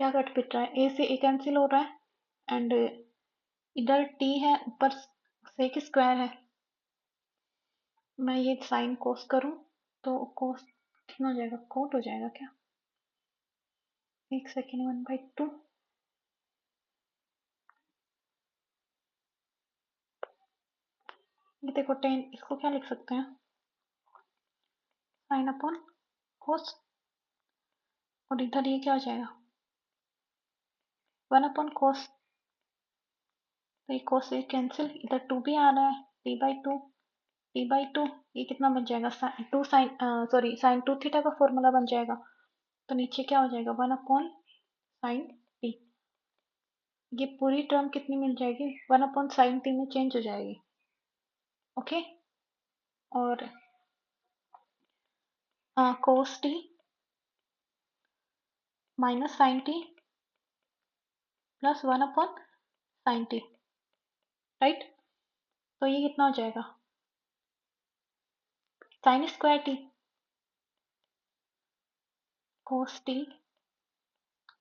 क्या कट पिट रहा है, a से a कैंसिल हो रहा है, एंड इधर t है, ऊपर सेक स्क्वायर है। मैं ये साइन कोस करूं तो कोस कितना हो जाएगा, कोट हो जाएगा क्या, एक सेकेंड, 1/2। ये देखो 10, इसको क्या लिख सकते हैं, साइन अपॉन कोस, और इधर ये क्या हो जाएगा, 1/कोस। तो ये कोस से कैंसिल, इधर 2 भी आ रहा है, t/2, t/2, ये कितना बन जाएगा, two sine, sorry sine 2 theta का फॉर्मूला बन जाएगा। तो नीचे क्या हो जाएगा, 1/sin t। ये पूरी टर्म कितनी मिल जाएगी, 1/sin t में चेंज हो जाएगी। ओके, और cos t minus sine t plus 1/sin t, right. तो ये कितना हो जाएगा, sine square t cos t,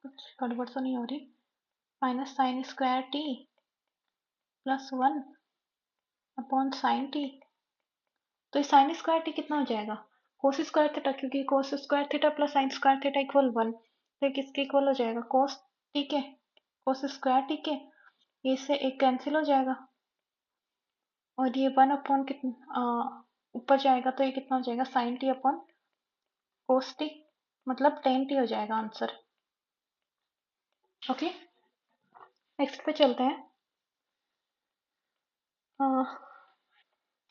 कुछ गड़बड़ तो नहीं हो रही, minus sine square t plus 1/sin t। तो ये साइन स्क्वायर टी कितना हो जाएगा, कोस स्क्वायर थीटा, क्योंकि cos square theta plus sine square theta equal 1। तो ये किसके इक्वल हो जाएगा, कोस टी के, कोस स्क्वायर टी के। ये इससे एक कैंसिल हो जाएगा, और ये 1 कितना ऊपर जाएगा, तो ये कितना हो जाएगा, sine T upon cos T, मतलब 10t हो जाएगा आंसर। ओके, नेक्स्ट पे चलते हैं।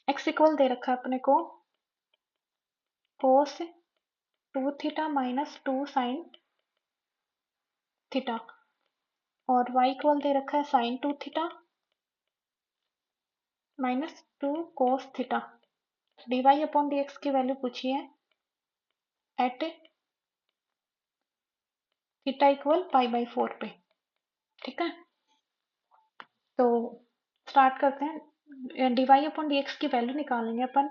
एक्स इक्वल दे रखा है अपने को cos 2 theta minus 2 sine theta, और y इक्वल दे रखा है sine 2 theta minus 2 cos theta. dy upon dx की वैल्यू पूछी है एट थीटा इक्वल π/4 पे, ठीक है। तो स्टार्ट करते हैं, dy अपॉन dx की वैल्यू निकालेंगे अपन।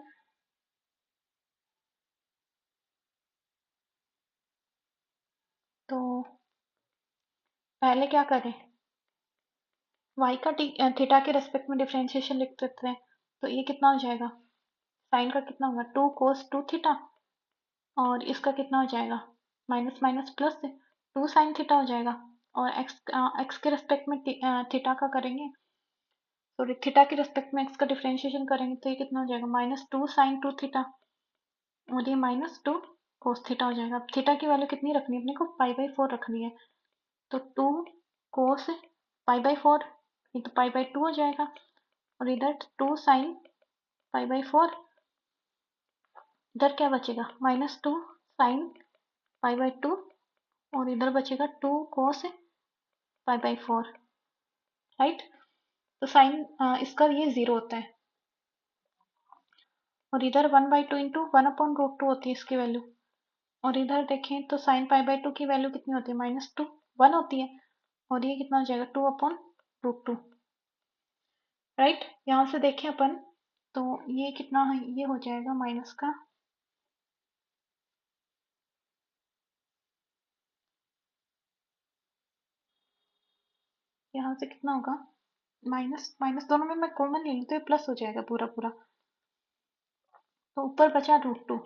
तो पहले क्या करें, y का थीटा के रेस्पेक्ट में डिफरेंशिएशन लिख देते हैं। तो ये कितना हो जाएगा, साइन का कितना होगा, 2 कोस 2 थीटा, और इसका कितना हो जाएगा, minus minus plus 2 sine theta हो जाएगा। और x के रेस्पेक्ट में थीटा का करेंगे, सॉरी थीटा के रेस्पेक्ट में x का डिफरेंशिएशन करेंगे, तो ये कितना हो जाएगा, माइनस 2 साइन 2 थीटा, और ये माइनस 2 कोस थीटा हो जाएगा। अब थीटा की वैल्यू कितनी रखनी है अपने को, π/4 रखनी है। तो 2 कोस π/4, ये तो π/2 हो जाएगा, और इधर 2 साइन π/4, इधर क्या बचेगा, माइनस 2 साइन π/2, और इधर बचेगा 2 कोस π/4, राइट। तो साइन इसका ये 0 होता है, और इधर 1/2 इंटू 1/√2 होती है इसकी वैल्यू। और इधर देखें तो साइन π/2 की वैल्यू कितनी होती है, -2 1 होती है, और ये कितना हो जाएगा, 2/√2, राइट। यहाँ से देखें अपन, तो ये कितना है, ये हो जाएगा माइनस का, यहाँ से कितना होगा, माइनस माइनस दोनों में मैं कॉमन ले लूँ तो ये प्लस हो जाएगा पूरा पूरा। तो ऊपर बचा √2,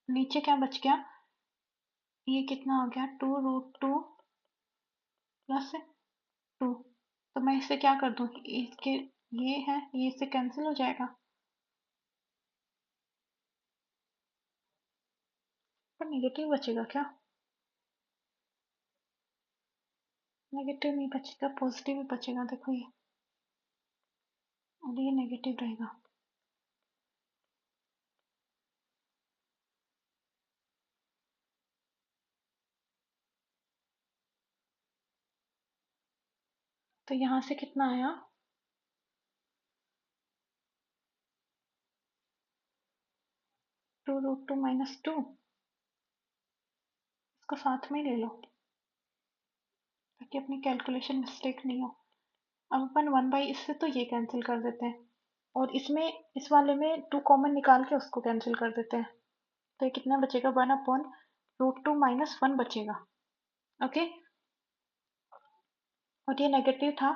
नीचे क्या बच गया, ये कितना हो गया, 2√2 प्लस 2। तो मैं इससे क्या कर दूँ, इसके ये है, ये इससे कैंसिल हो जाएगा, पर नेगेटिव बचेगा क्या, नेगेटिव नहीं बचेगा, पॉजिटिव ही बचेगा, देखो ये, और ये नेगेटिव रहेगा। तो यहाँ से कितना आया, 2√2 -2, इसको साथ में ही ले लो ताकि अपनी कैलकुलेशन मिस्टेक नहीं हो। अब अपन 1 बाई इससे तो ये कैंसिल कर देते हैं, और इसमें इस वाले में 2 कॉमन निकाल के उसको कैंसिल कर देते हैं। तो ये कितना बचेगा, 1/√2 -1 बचेगा, ओके। और ये नेगेटिव था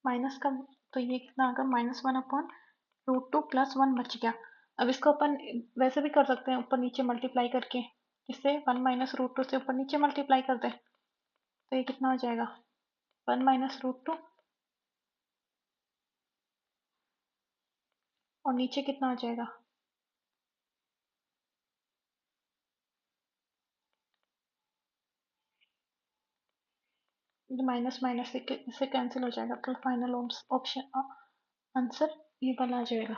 माइनस का, तो ये कितना होगा, -1/√2 +1 बच गया। अब इसको अपन वैसे भी कर सकते हैं, ऊपर नीचे मल्टीप्लाई करके, इसे 1 - √2 से ऊपर नीचे मल्टीप्लाई कर दे तो ये कितना हो जाएगा 1 - √2 और नीचे कितना हो जाएगा माइनस माइनस से कैंसिल हो जाएगा तो फाइनल ऑप्शन आंसर ये वाला आ जाएगा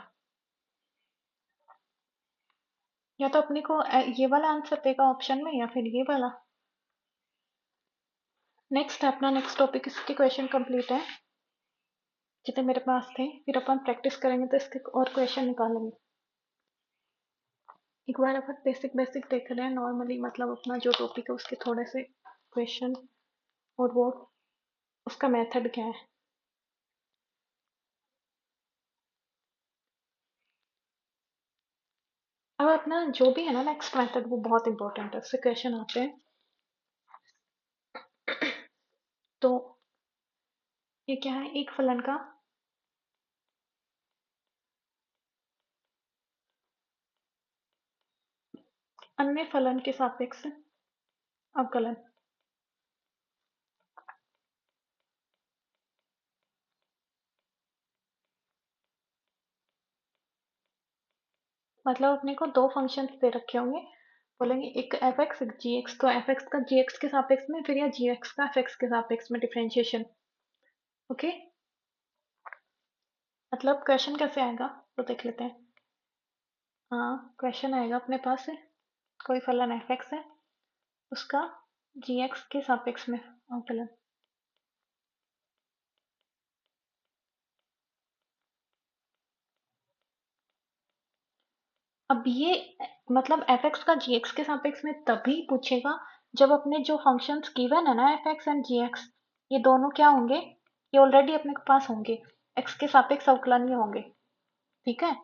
या तो अपने को ये वाला आंसर देगा ऑप्शन में या फिर ये वाला नेक्स्ट अपना नेक्स्ट टॉपिक इसके क्वेश्चन कंप्लीट है जितने मेरे पास थे फिर अपन प्रैक्टिस करेंगे तो इसके और क्वेश्चन निकालेंगे एक बार अपन बेसिक बेसिक देख रहे हैं नॉर्मली मतलब अपना जो टॉपिक है उसके थोड़े से क्वेश्चन और वो उसका मेथड क्या है अब अपना जो भी है ना नेक्स्ट मेथड वो बहुत इंपॉर्टेंट है उससे क्वेश्चन आते हैं तो ये क्या है एक फलन का अन्य फलन के सापेक्ष अवकलन मतलब अपने को दो फंक्शन दे रखे होंगे बोलेंगे एक एफ एक्स एक जी एक्स तो एफ एक्स का जी एक्स के सापेक्ष में फिर या जी एक्स का एफ एक्स के सापेक्ष में डिफरेंशिएशन ओके मतलब क्वेश्चन कैसे आएगा तो देख लेते हैं हाँ क्वेश्चन आएगा अपने पास है कोई फलन एफ एक्स है उसका जी एक्स के सापेक्ष में अवकलन अब ये मतलब एफ एक्स का जी एक्स के सापेक्ष में तभी पूछेगा जब अपने जो फंक्शंस गिवन है ना F X and G X ये दोनों क्या होंगे ये ऑलरेडी अपने के पास होंगे एक्स के सापेक्ष अवकलनीय होंगे ठीक है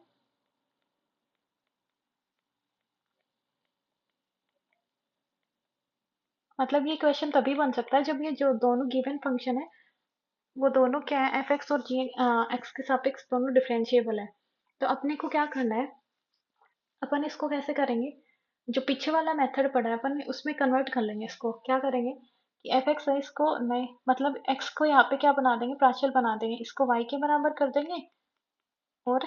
मतलब ये क्वेश्चन तभी बन सकता है जब ये जो दोनों गिवन फंक्शन है वो दोनों क्या है एफ एक्स और जी एक्स के सापेक्ष दोनों डिफरेंशिएबल है तो अपने को क्या करना है अपन इसको कैसे करेंगे जो पीछे वाला मेथड पढ़ा है अपन उसमें कन्वर्ट कर लेंगे इसको क्या करेंगे कि एफ एक्स है इसको नए मतलब एक्स को यहाँ पे क्या बना देंगे प्राचल बना देंगे इसको वाई के बराबर कर देंगे और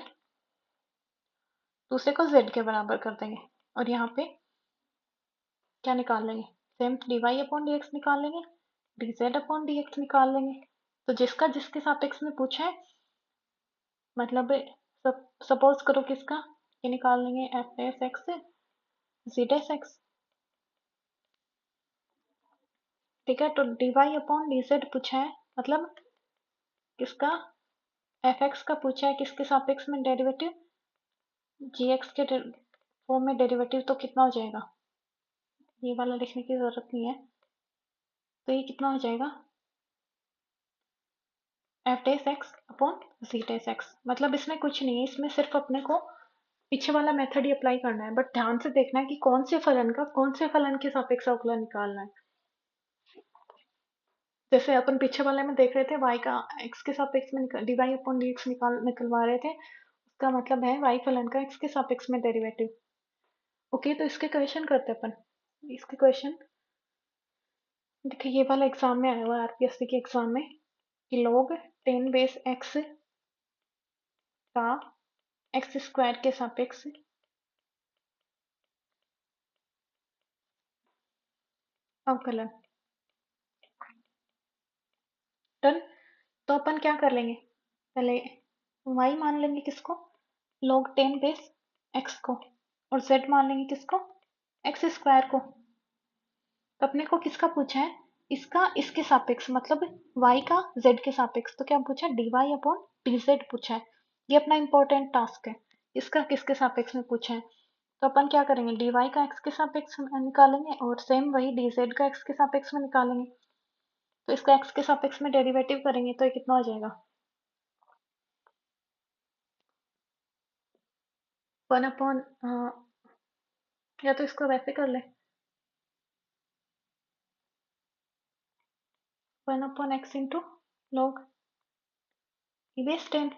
दूसरे को जेड के बराबर कर देंगे और यहाँ पे क्या निकाल लेंगे same D Y upon D X निकाल लेंगे D Z upon D X निकाल लेंगे तो जिसका जिसके सापेक्ष में पूछा है मतलब सपोज करो किसका ये निकाल लेंगे F S X Z S X ठीक है तो D Y upon D Z पूछा है मतलब किसका एफ एक्स का पूछा है किसके सापेक्ष में डेरिवेटिव जी एक्स के फॉर्म में डेरिवेटिव तो कितना हो जाएगा ये वाला लिखने की जरूरत नहीं है तो ये कितना हो जाएगा एफ डेस एक्स अपॉन जी डेस एक्स मतलब इसमें कुछ नहीं है इसमें सिर्फ अपने को पीछे वाला मेथड ही अप्लाई करना है बट ध्यान से देखना है कि कौन से फलन का कौन से फलन के सापेक्ष अवकलन निकालना है जैसे अपन पीछे वाले में देख रहे थे y का x के सापेक्ष में D Y upon D X निकलवा रहे थे उसका मतलब है y फलन का x के सापेक्ष में डेरिवेटिव ओके तो इसके क्वेश्चन करते हैं अपन इसके क्वेश्चन देखिए ये वाला एग्जाम में आया हुआ है आरपीएससी के एग्जाम में कि log 10 बेस x का एक्स स्क्वायर के सापेक्ष अवकलन डन तो अपन क्या कर लेंगे पहले y मान लेंगे किसको log 10 बेस x को और z मान लेंगे किसको एक्स स्क्वायर को तो अपने को किसका पूछा है इसका इसके सापेक्ष मतलब y का z के सापेक्ष तो क्या पूछा है D Y upon D Z पूछा है ये अपना इंपॉर्टेंट टास्क है इसका किसके सापेक्ष में पूछा है तो अपन क्या करेंगे डी वाई का एक्स के सापेक्ष में निकालेंगे और सेम वही डी जेड का एक्स के सापेक्ष में निकालेंगे तो इसका एक्स के सापेक्ष में डेरिवेटिव करेंगे तो ये कितना हो जाएगा 1 अपॉन या तो इसको वैसे कर ले 1 upon x into log e base 10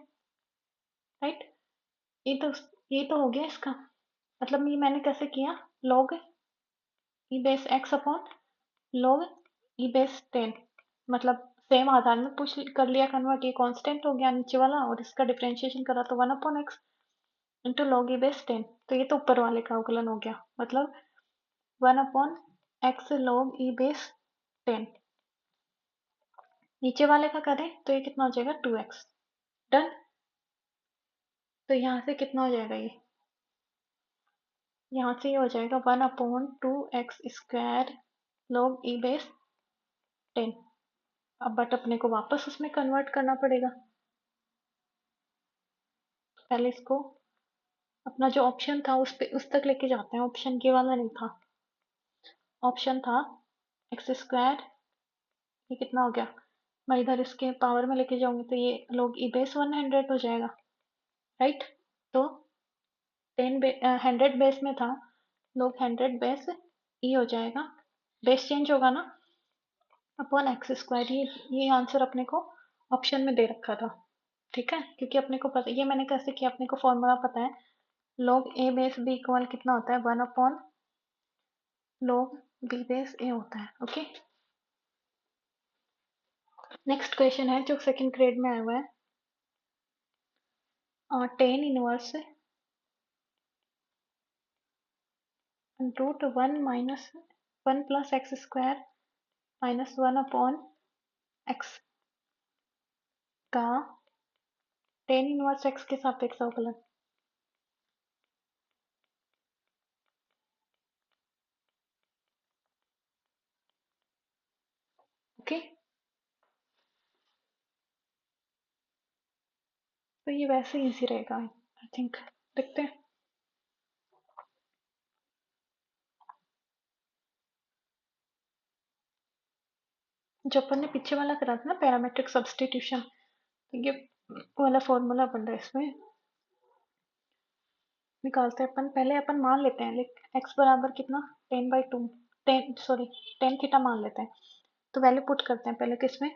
right ये तो ये तो हो गया इसका मतलब ये मैंने कैसे किया log e base x upon log ई बेस 10, मतलब सेम आधार में पूछ कर लिया कन्वर्ट, ये कांस्टेंट हो गया नीचे वाला, और इसका डिफरेंशिएशन करा तो 1/x into log e base 10। तो ये तो ऊपर वाले का अवकलन हो गया, मतलब 1/x log ई बेस 10। नीचे वाले का करें तो ये कितना हो जाएगा 2x। डन। तो यहाँ से कितना हो जाएगा, ये यहाँ से ये हो जाएगा 1/2x² log ई बेस 10। अब बट अपने को वापस उसमें कन्वर्ट करना पड़ेगा। पहले इसको अपना जो ऑप्शन था उस तक लेके जाते हैं। ऑप्शन के वाला नहीं था, ऑप्शन था x², ये कितना हो गया, मैं इधर इसके पावर में लेके जाऊंगी तो ये log ई बेस 100 हो जाएगा, राइट। तो 100 बेस में था, log 100 बेस ई हो जाएगा, बेस चेंज होगा ना, अपॉन x²। ये आंसर अपने को ऑप्शन में दे रखा था, ठीक है, क्योंकि अपने को पता, ये मैंने कैसे किया, अपने को फॉर्मूला पता है, log a base b equal कितना होता है, 1/log b बेस a होता है। ओके, नेक्स्ट क्वेश्चन है जो सेकंड ग्रेड में आया हुआ है, tan inverse root 1 minus 1 plus x² minus 1/x का tan इनवर्स x के सापेक्ष अवकलन। ओके, तो ये वैसे इजी रहेगा आई थिंक, देखते हैं। जो अपन ने पीछे वाला करा था ना, पैरामेट्रिक सब्स्टिट्यूशन, तो ये वाला फॉर्मूला बन रहा है, इसमें निकालते हैं अपन। पहले अपन मान लेते हैं x बराबर कितना, 10/2, 10 थीटा मान लेते हैं। तो वैल्यू पुट करते हैं पहले किसमें,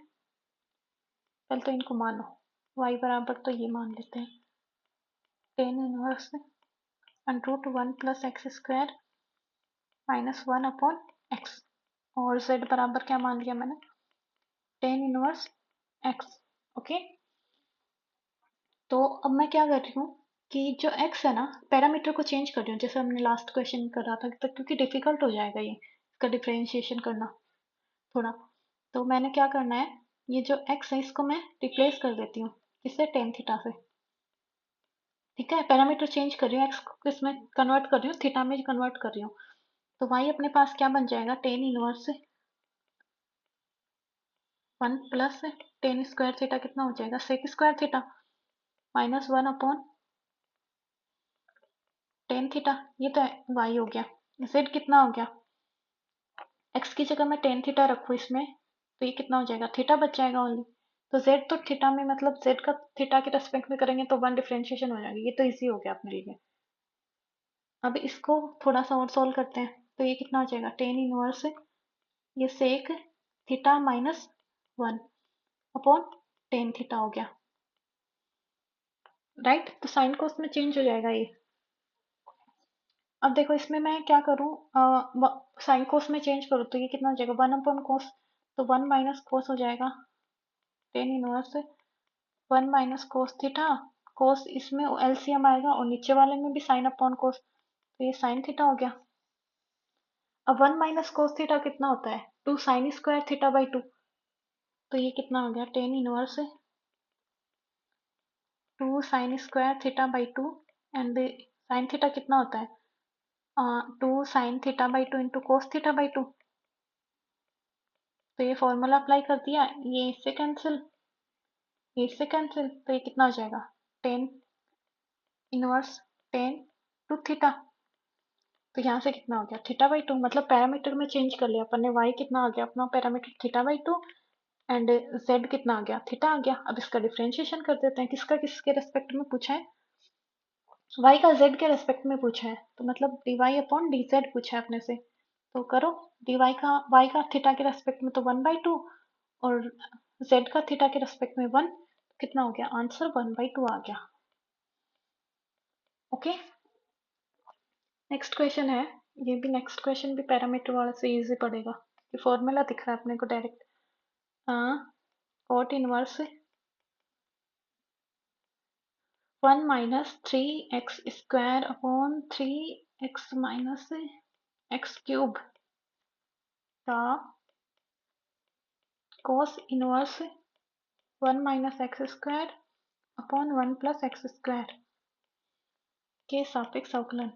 पहले तो इनको मानो, y बराबर तो ये मान लेते हैं tan inverse root 1 plus x² minus 1/x, और z बराबर क्या मान लिया मैंने, tan इनवर्स x। ओके, तो अब मैं क्या कर रही हूँ कि जो x है ना, पैरामीटर को चेंज कर रही हूँ, जैसे हमने लास्ट क्वेश्चन कर रहा था, तो क्योंकि डिफिकल्ट हो जाएगा ये इसका डिफरेंशिएशन करना थोड़ा। तो मैंने क्या करना है, ये जो x है इसको मैं रिप्लेस कर देती हूँ किससे, टेन थीटा से, ठीक है। पैरामीटर चेंज कर रही हूँ, x को किसमें कन्वर्ट कर रही हूँ, थीटा में कन्वर्ट कर रही हूँ। तो y अपने पास क्या बन जाएगा, tan inverse 1 plus tan square theta कितना हो जाएगा, सेक स्क्वायर थीटा माइनस 1/टेन थीटा, ये तो y हो गया। z कितना हो गया, x की जगह मैं टेन थीटा रखूँ इसमें, तो ये कितना हो जाएगा, थीटा बच जाएगा ओनली। तो z तो थीटा में, मतलब z का थीटा के रेस्पेक्ट में करेंगे तो 1 डिफरेंशिएशन हो जाएगी, ये तो इजी हो गया अपने लिए। अब इसको थोड़ा सा और सोल्व करते हैं, तो ये कितना हो जाएगा, टेन इनवर्स ये sec theta minus 1 upon tan theta हो गया, राइट। तो साइन को उसमें चेंज हो जाएगा ये। अब देखो इसमें मैं क्या करूँ, साइन को उसमें चेंज करूँ तो ये कितना हो जाएगा, 1/कोस, तो 1 माइनस कोस हो जाएगा, tan inverse 1 minus cos theta, cos इसमें एलसीएम आएगा और नीचे वाले में भी साइन अपॉन कोस, तो ये साइन थीटा हो गया। अब 1 माइनस कोस थीटा कितना होता है, 2 साइन स्क्वायर थीटा बाई 2, तो ये कितना हो गया, tan inverse 2 sine square theta by 2, and sine theta कितना होता है, 2 sine theta by 2 into cos theta by 2। तो ये फॉर्मूला अप्लाई कर दिया, ये इससे कैंसिल, ये इससे कैंसिल, तो ये कितना हो जाएगा, tan inverse tan two theta. तो यहाँ से कितना हो गया, थीटा बाई 2, मतलब पैरामीटर में चेंज कर लिया अपन ने, y कितना आ गया अपना parameter theta by 2, and z कितना आ गया, थीटा आ गया। अब इसका डिफरेंशिएशन कर देते हैं, किसका किसके रेस्पेक्ट में पूछा है, y का z के रेस्पेक्ट में पूछा है, तो मतलब dy अपॉन डी जेड पूछा है अपने से, तो करो, dy का y का थीटा के रेस्पेक्ट में तो 1/2, और z का थीटा के रेस्पेक्ट में 1, कितना हो गया आंसर, 1/2 आ गया। ओके, नेक्स्ट क्वेश्चन है, ये भी नेक्स्ट क्वेश्चन भी पैरामीटर वाला से इजी पड़ेगा, ये फॉर्मूला दिख रहा है अपने को डायरेक्ट। हाँ, कॉट इनवर्स 1 माइनस 3x² upon 3x minus x cube का cos inverse 1 minus x² upon 1 plus x² के सापेक्ष अवकलन।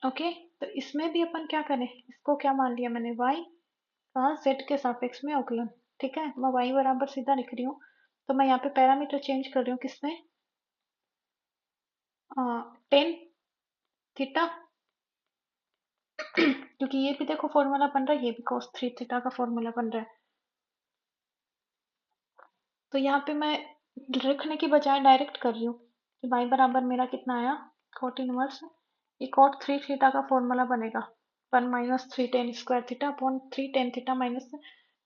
ओके, तो इसमें भी अपन क्या करें, इसको क्या मान लिया मैंने, y का z के सापेक्ष में अवकलन। ठीक है, मैं y बराबर सीधा लिख रही हूँ, तो मैं यहाँ पे पैरामीटर चेंज कर रही हूँ किसमें, टेन थीटा क्योंकि ये भी देखो फॉर्मूला बन रहा है, ये भी cos 3 थीटा का फॉर्मूला बन रहा है। तो यहाँ पे मैं लिखने की बजाय डायरेक्ट कर रही हूँ कि y बराबर मेरा कितना आया, cot इनवर्स, ये cot 3 थीटा का फॉर्मूला बनेगा 1 minus 3 ten square theta upon 3 tan theta minus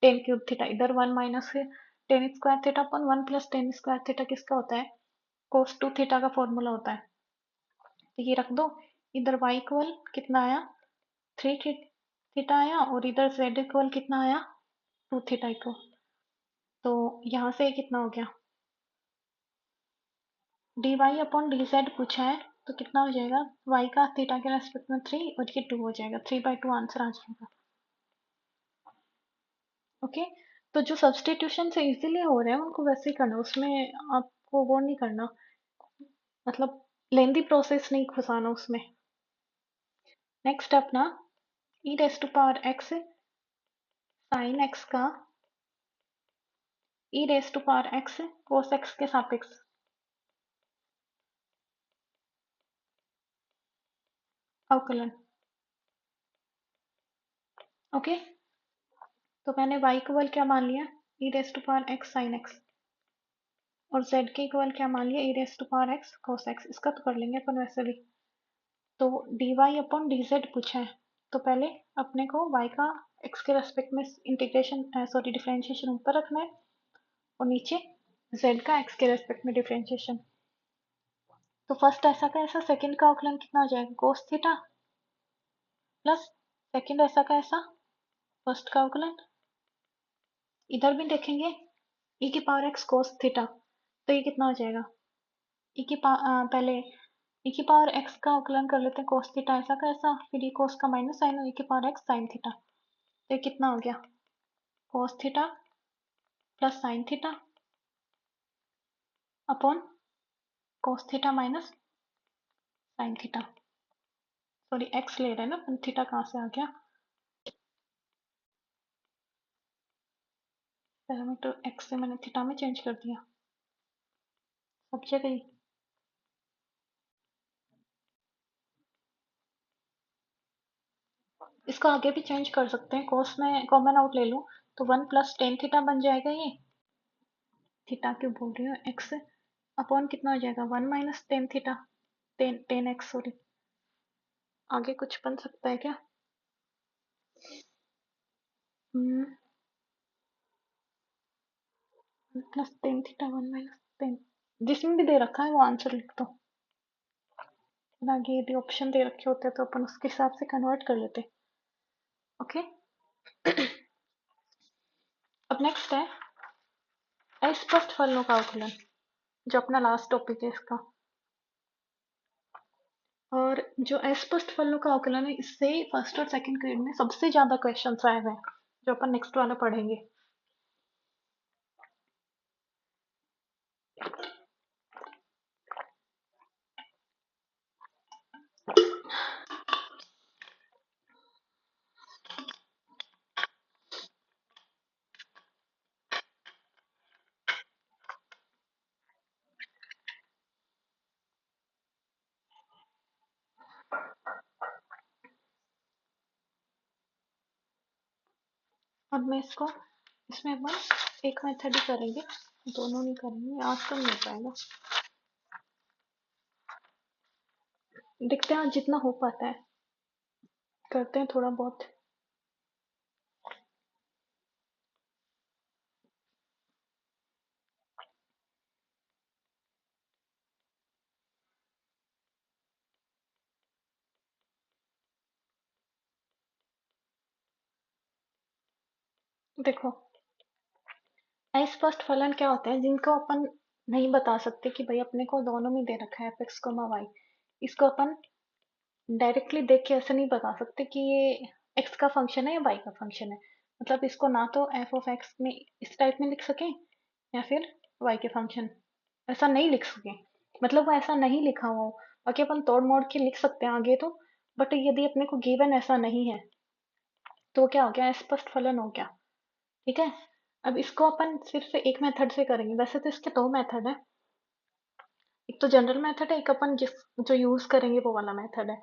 ten cube theta, इधर 1 minus tan square theta upon 1 plus tan square theta किसका होता है, cos 2 थीटा का फॉर्मूला होता है। तो ये रख दो, इधर y इक्वल कितना आया, 3 थीटा आया, और इधर z इक्वल कितना आया, 2 थीटा इक्वल। तो यहाँ से कितना हो गया, d Y upon D Z पूछा है, तो कितना हो जाएगा, y का थीटा के रेस्पेक्ट में 3 और ये 2 हो जाएगा, 3/2 आंसर आ जाएगा। ओके, तो जो सब्सटीट्यूशन से इजीली हो रहे हैं उनको वैसे ही करना, उसमें आपको वो नहीं करना, मतलब लेंदी प्रोसेस नहीं घुसाना उसमें। नेक्स्ट अपना e raise to power x sine x का e raise to power x cos x के सापेक्ष अवकलन। ओके, तो मैंने y इक्वल क्या मान लिया, e raise to power x sine x, और z के इक्वल क्या मान लिया, e raise to power x cos x. इसका तो कर लेंगे अपन वैसे भी। तो D Y upon D Z पूछा है, तो पहले अपने को y का x के रेस्पेक्ट में इंटीग्रेशन सॉरी डिफरेंशिएशन ऊपर रखना है, और नीचे z का x के रेस्पेक्ट में डिफरेंशिएशन। तो फर्स्ट ऐसा का ऐसा, सेकंड का अवकलन कितना हो जाएगा, कोस थीटा प्लस सेकंड ऐसा का ऐसा, फर्स्ट का अवकलन। इधर भी देखेंगे e की पावर x कोस थीटा, तो ये कितना हो जाएगा, पहले e की पावर x का अवकलन कर लेते हैं, कोस थीटा ऐसा का ऐसा, फिर e कोस का माइनस साइन, और e की पावर x साइन थीटा। तो ये कितना हो गया, cos theta plus sine theta upon cos theta minus sine theta. Sorry x ले रहे हैं ना, थीटा कहाँ से आ गया, पैरामीटर एक्स से मैंने थीटा में चेंज कर दिया सब जगह ही। इसको आगे भी चेंज कर सकते हैं, कोस में कॉमन आउट ले लूँ तो 1 प्लस टेन थीटा बन जाएगा, ये थीटा क्यों बोल रही हूँ, एक्स अपॉन कितना हो जाएगा, 1 minus tan theta, ten ten x sorry. आगे कुछ बन सकता है क्या, plus tan theta 1 minus ten, जिसमें भी दे रखा है वो आंसर लिख दो, आगे यदि ऑप्शन दे रखे होते तो अपन उसके हिसाब से कन्वर्ट कर लेते। ओके, अब नेक्स्ट है अस्पष्ट फलनों का अवकलन, जो अपना लास्ट टॉपिक है इसका। और जो अस्पष्ट फलनों का अवकलन है, इससे फर्स्ट और सेकंड ग्रेड में सबसे ज्यादा क्वेश्चंस आए हुए हैं, जो अपन नेक्स्ट वाला पढ़ेंगे। अब मैं इसको इसमें अपन एक मेथड ही करेंगे, दोनों नहीं करेंगे, आज तो नहीं हो पाएगा, देखते हैं आज जितना हो पाता है, करते हैं थोड़ा बहुत। देखो, अस्पष्ट फलन क्या होते हैं जिनको अपन नहीं बता सकते कि भाई अपने को दोनों में दे रखा है एफ एक्स कोमा वाई। इसको अपन डायरेक्टली देख के ऐसे नहीं बता सकते कि ये एक्स का फंक्शन है या वाई का फंक्शन है। मतलब इसको ना तो एफ ऑफ एक्स में इस टाइप में लिख सकें या फिर वाई के फंक्शन ऐसा नहीं लिख सकें। मतलब वो ऐसा नहीं लिखा हुआ हो, बाकी अपन तोड़ मोड़ के लिख सकते हैं आगे तो। बट यदि अपने को गिवन ऐसा नहीं है तो क्या हो गया, स्पष्ट फलन हो गया। ठीक है। अब इसको अपन सिर्फ एक मेथड से करेंगे, वैसे तो इसके दो मेथड है। एक तो जनरल मेथड है, एक अपन जिस जो यूज करेंगे वो वाला मेथड है।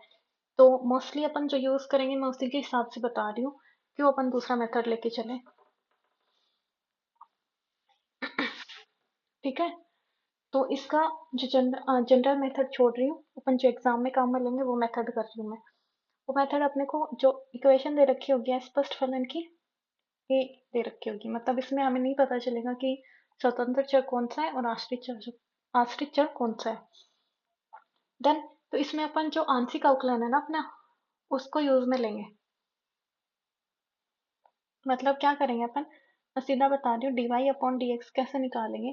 तो मोस्टली अपन जो यूज करेंगे मैं उसी के हिसाब से बता रही हूँ, क्यों अपन दूसरा मेथड लेके चले। ठीक है। तो इसका जो जनरल मेथड छोड़ रही हूँ, अपन जो एग्जाम में काम में लेंगे वो मेथड कर रही हूँ मैं। वो मेथड अपने को जो इक्वेशन दे रखी होगी स्पष्ट फलन की, ये दे रखी होगी। मतलब इसमें हमें नहीं पता चलेगा कि स्वतंत्र चर कौन सा है और आश्रित चर कौन सा है। देन तो इसमें अपन जो आंशिक अवकलन है ना अपना, उसको यूज में लेंगे। मतलब क्या करेंगे अपन, मैं सीधा बता रही हूँ, डीवाई अपॉन डी एक्स कैसे निकालेंगे।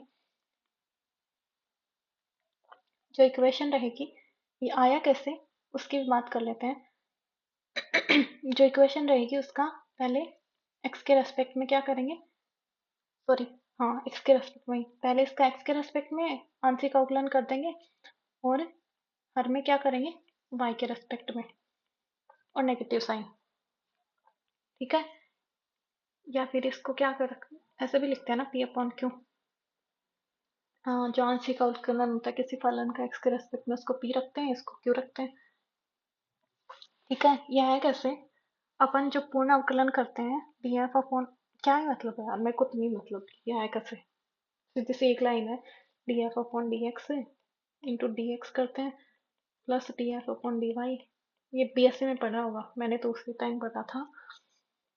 जो इक्वेशन रहेगी ये आया कैसे, उसकी भी बात कर लेते हैं। जो इक्वेशन रहेगी उसका पहले एक्स के रेस्पेक्ट में क्या करेंगे, सॉरी, हाँ एक्स के रेस्पेक्ट में पहले इसका एक्स के रेस्पेक्ट में आंशिक अवकलन कर देंगे, और हर में क्या करेंगे वाई के रेस्पेक्ट में, और नेगेटिव साइन। ठीक है। या फिर इसको क्या कर, ऐसे भी लिखते हैं ना पी अपॉन क्यू। हाँ, जो आंशिक अवकलन होता है किसी फलन का एक्स के रेस्पेक्ट में, उसको पी रखते हैं, इसको क्यू रखते हैं। ठीक है। यह है कैसे, अपन जो पूर्ण अवकलन करते हैं डी एफ अपॉन, क्या है मतलब है यार, मेरे को तो नहीं मतलब यह है कैसे, सीधी सी एक लाइन है, d f upon D x into d x करते हैं plus d f upon d y. ये बीएससी में पढ़ा होगा, मैंने तो उसी टाइम पढ़ा था।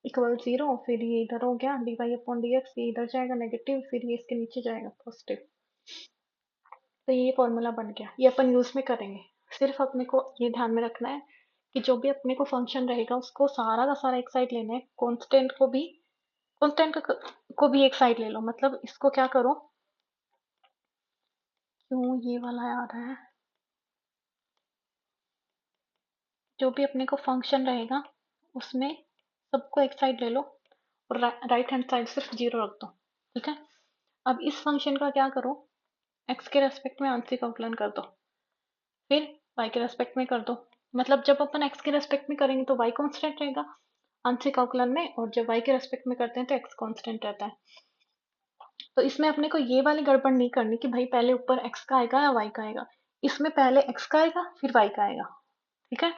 इक्वल जीरो, फिर ये इधर हो गया d Y upon D x, ये इधर जाएगा नेगेटिव, फिर ये इसके नीचे जाएगा पॉजिटिव। तो ये फॉर्मूला बन गया, ये अपन यूज में करेंगे। सिर्फ अपने को ये ध्यान में रखना है कि जो भी अपने को फंक्शन रहेगा उसको सारा का सारा एक साइड लेना है, कांस्टेंट को भी, कांस्टेंट को भी एक साइड ले लो। मतलब इसको क्या करो, क्यों ये वाला आ रहा है, जो भी अपने को फंक्शन रहेगा उसमें सबको एक साइड ले लो, और राइट हैंड साइड सिर्फ जीरो रख दो। ठीक है। अब इस फंक्शन का क्या करो, एक्स के रेस्पेक्ट में आंशिक अवकलन कर दो, फिर y के रेस्पेक्ट में कर दो। मतलब जब अपन x के रेस्पेक्ट में करेंगे तो y कांस्टेंट रहेगा आंशिक अवकलन में, और जब y के रेस्पेक्ट में करते हैं तो x कांस्टेंट रहता है। तो इसमें अपने को ये वाली गड़बड़ नहीं करनी कि भाई पहले ऊपर x का आएगा या y का आएगा। इसमें पहले x का आएगा फिर y का आएगा। ठीक है।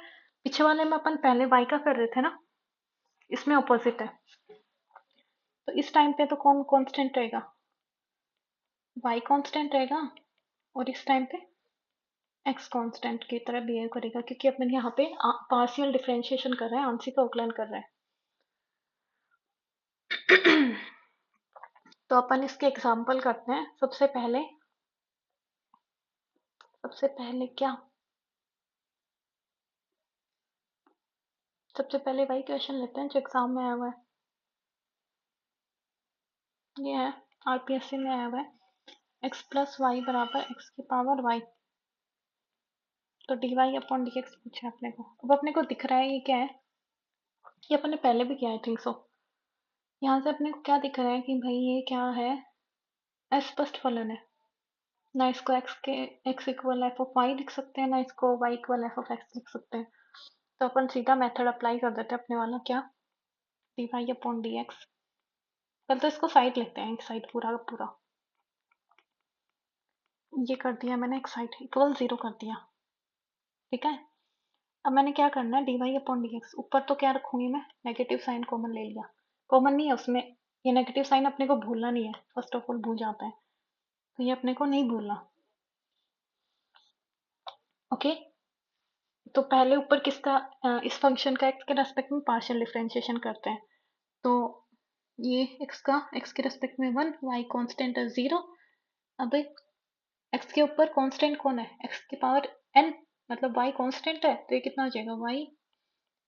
पीछे वाले में अपन पहले y का कर रहे थे ना, इसमें ऑपोजिट है। तो इस टाइम पे तो कौन कांस्टेंट रहेगा, y कांस्टेंट रहेगा, और इस टाइम पे एक्स कांस्टेंट की तरह बिहेव करेगा, क्योंकि अपन यहाँ पे पार्शियल डिफरेंशिएशन कर रहे हैं, आंशिक अवकलन कर रहे हैं। तो अपन इसके एग्जाम्पल करते हैं। सबसे पहले क्या, सबसे पहले वही क्वेश्चन लेते हैं जो एग्जाम में आया हुआ है। ये है, आरपीएससी में आया हुआ है, एक्स प्लस वाई बराबर एक्स की पावर वाई। तो D Y upon D x पूछा है अपने को। अब अपने को दिख रहा है ये क्या है, ये अपने पहले भी किया आई थिंक सो। यहाँ से अपने को क्या दिख रहा है कि भाई ये क्या है, अस्पष्ट फलन है। ना इसको x equal f of y लिख सकते हैं, ना इसको y equal f of x लिख सकते हैं। तो अपन सीधा मेथड अप्लाई कर देते हैं अपने वाला, क्या, D Y upon D x. पहले तो इसको साइड लेते हैं, एक साइड पूरा का पूरा, ये कर दिया मैंने, एक साइड इक्वल जीरो कर दिया। ठीक है। अब मैंने क्या करना है, D Y upon D x, ऊपर तो क्या रखूंगी मैं, नेगेटिव साइन कॉमन ले लिया। कॉमन नहीं है उसमें, ये नेगेटिव साइन अपने को भूलना नहीं है, फर्स्ट ऑफ ऑल भूल जाता है, तो ये अपने को नहीं भूलना। ओके। तो पहले ऊपर किसका, इस फंक्शन का एक्स के रेस्पेक्ट में पार्शियल डिफरेंशिएशन करते हैं। तो ये एक्स के रेस्पेक्ट में वन, वाई कांस्टेंट है जीरो। अब एक्स के ऊपर कांस्टेंट कौन है, एक्स की पावर एन, मतलब वाई कांस्टेंट है, तो ये कितना हो जाएगा, वाई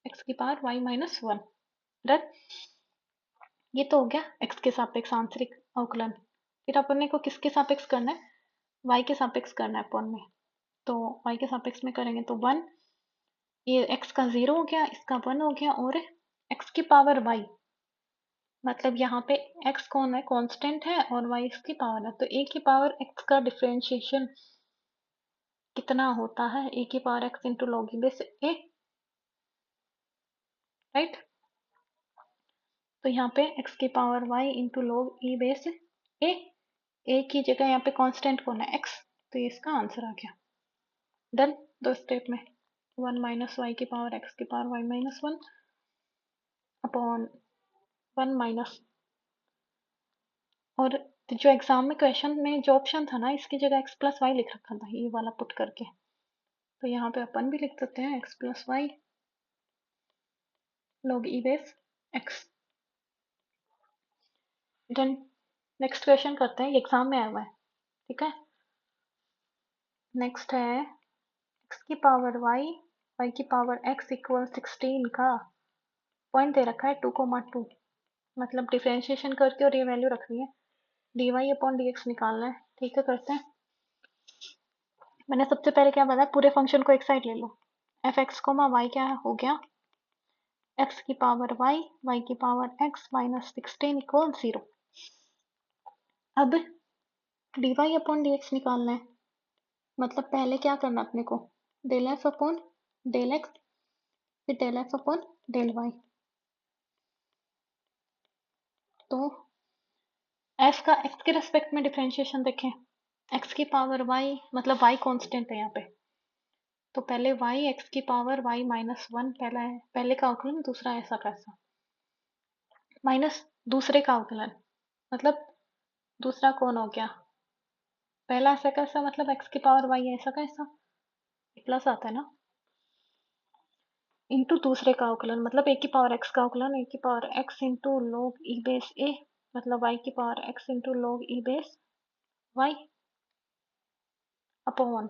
एक्स की power y minus one. Done. ये तो हो गया x के सापेक्ष आंतरिक अवकलन। फिर अपने को किसके सापेक्ष करना है, y के सापेक्ष करना है अपॉन में। तो y के सापेक्ष में करेंगे तो 1, ये x का 0 हो गया, इसका 1 हो गया, और x की पावर y, मतलब यहाँ पे x कौन है, कांस्टेंट है, और y इसकी पावर है, तो a की पावर x का डिफरेंशिएशन कितना होता है, a की power x into log e base a, right. तो यहाँ पे x की power y into log e base a की जगह यहाँ पे कांस्टेंट कौन है, x, तो ये इसका आंसर आ गया। डन, दो स्टेप में 1 माइनस वाई की पावर x की power y minus 1 upon 1 minus, और जो एग्जाम में क्वेश्चन में जो ऑप्शन था ना, इसकी जगह x प्लस वाई लिख रखा था, ये वाला पुट करके, तो यहाँ पे अपन भी लिख सकते हैं x plus y log e base x। Done, next question करते हैं, एग्जाम में आया हुआ है, ठीक है। नेक्स्ट है x की पावर y की पावर x इक्वल 16 का पॉइंट दे रखा है 2,2, मतलब डिफरेंशिएशन करके और ये वैल्यू रखनी है, dy अपॉन dx निकालना है, ठीक है, करते हैं। मैंने सबसे पहले क्या बताया, पूरे फंक्शन को एक साइड ले लो, एफ एक्स कोमा वाई क्या हो गया, x की पावर y की पावर x माइनस 16 इक्वल 0। अब dy अपॉन dx निकालना है, मतलब पहले क्या करना अपने को, del f upon del x, फिर del f upon del y. तो f का x के रेस्पेक्ट में डिफरेंशिएशन देखें, x की पावर y, मतलब y कांस्टेंट है यहाँ पे, तो पहले y x की पावर y माइनस 1 पहला है, पहले का अवकलन, दूसरा ऐसा कैसा, माइनस दूसरे का अवकलन, मतलब दूसरा कौन हो गया, पहला ऐसा कैसा, मतलब x की पावर y ऐसा कैसा, प्लस आता है ना, इंटू दूसरे का अवकलन, मतलब a की पावर x का अवकलन, a की power x into log e base a, मतलब y की power x into log e base y upon,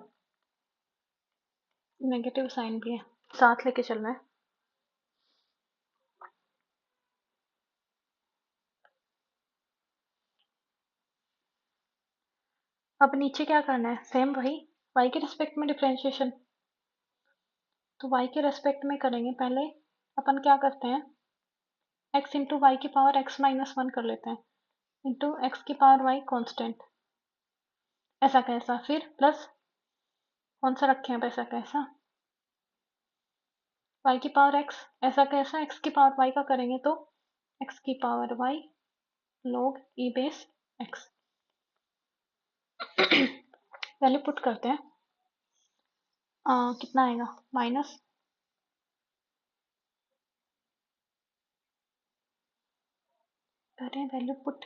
negative sign भी है, साथ लेके चलना है। अब नीचे क्या करना है, सेम वही y के रिस्पेक्ट में डिफरेंशिएशन, तो y के रेस्पेक्ट में करेंगे, पहले अपन क्या करते हैं, x इंटू वाई की पावर x माइनस 1 कर लेते हैं, इंटू x की पावर y कांस्टेंट, ऐसा कैसा, फिर प्लस कौन सा रखे हैं, ऐसा कैसा, y की पावर x, ऐसा कैसा, x की पावर y का करेंगे तो x की power y log e base x। Value put करते हैं, कितना आएगा, माइनस, करें वैल्यू पुट,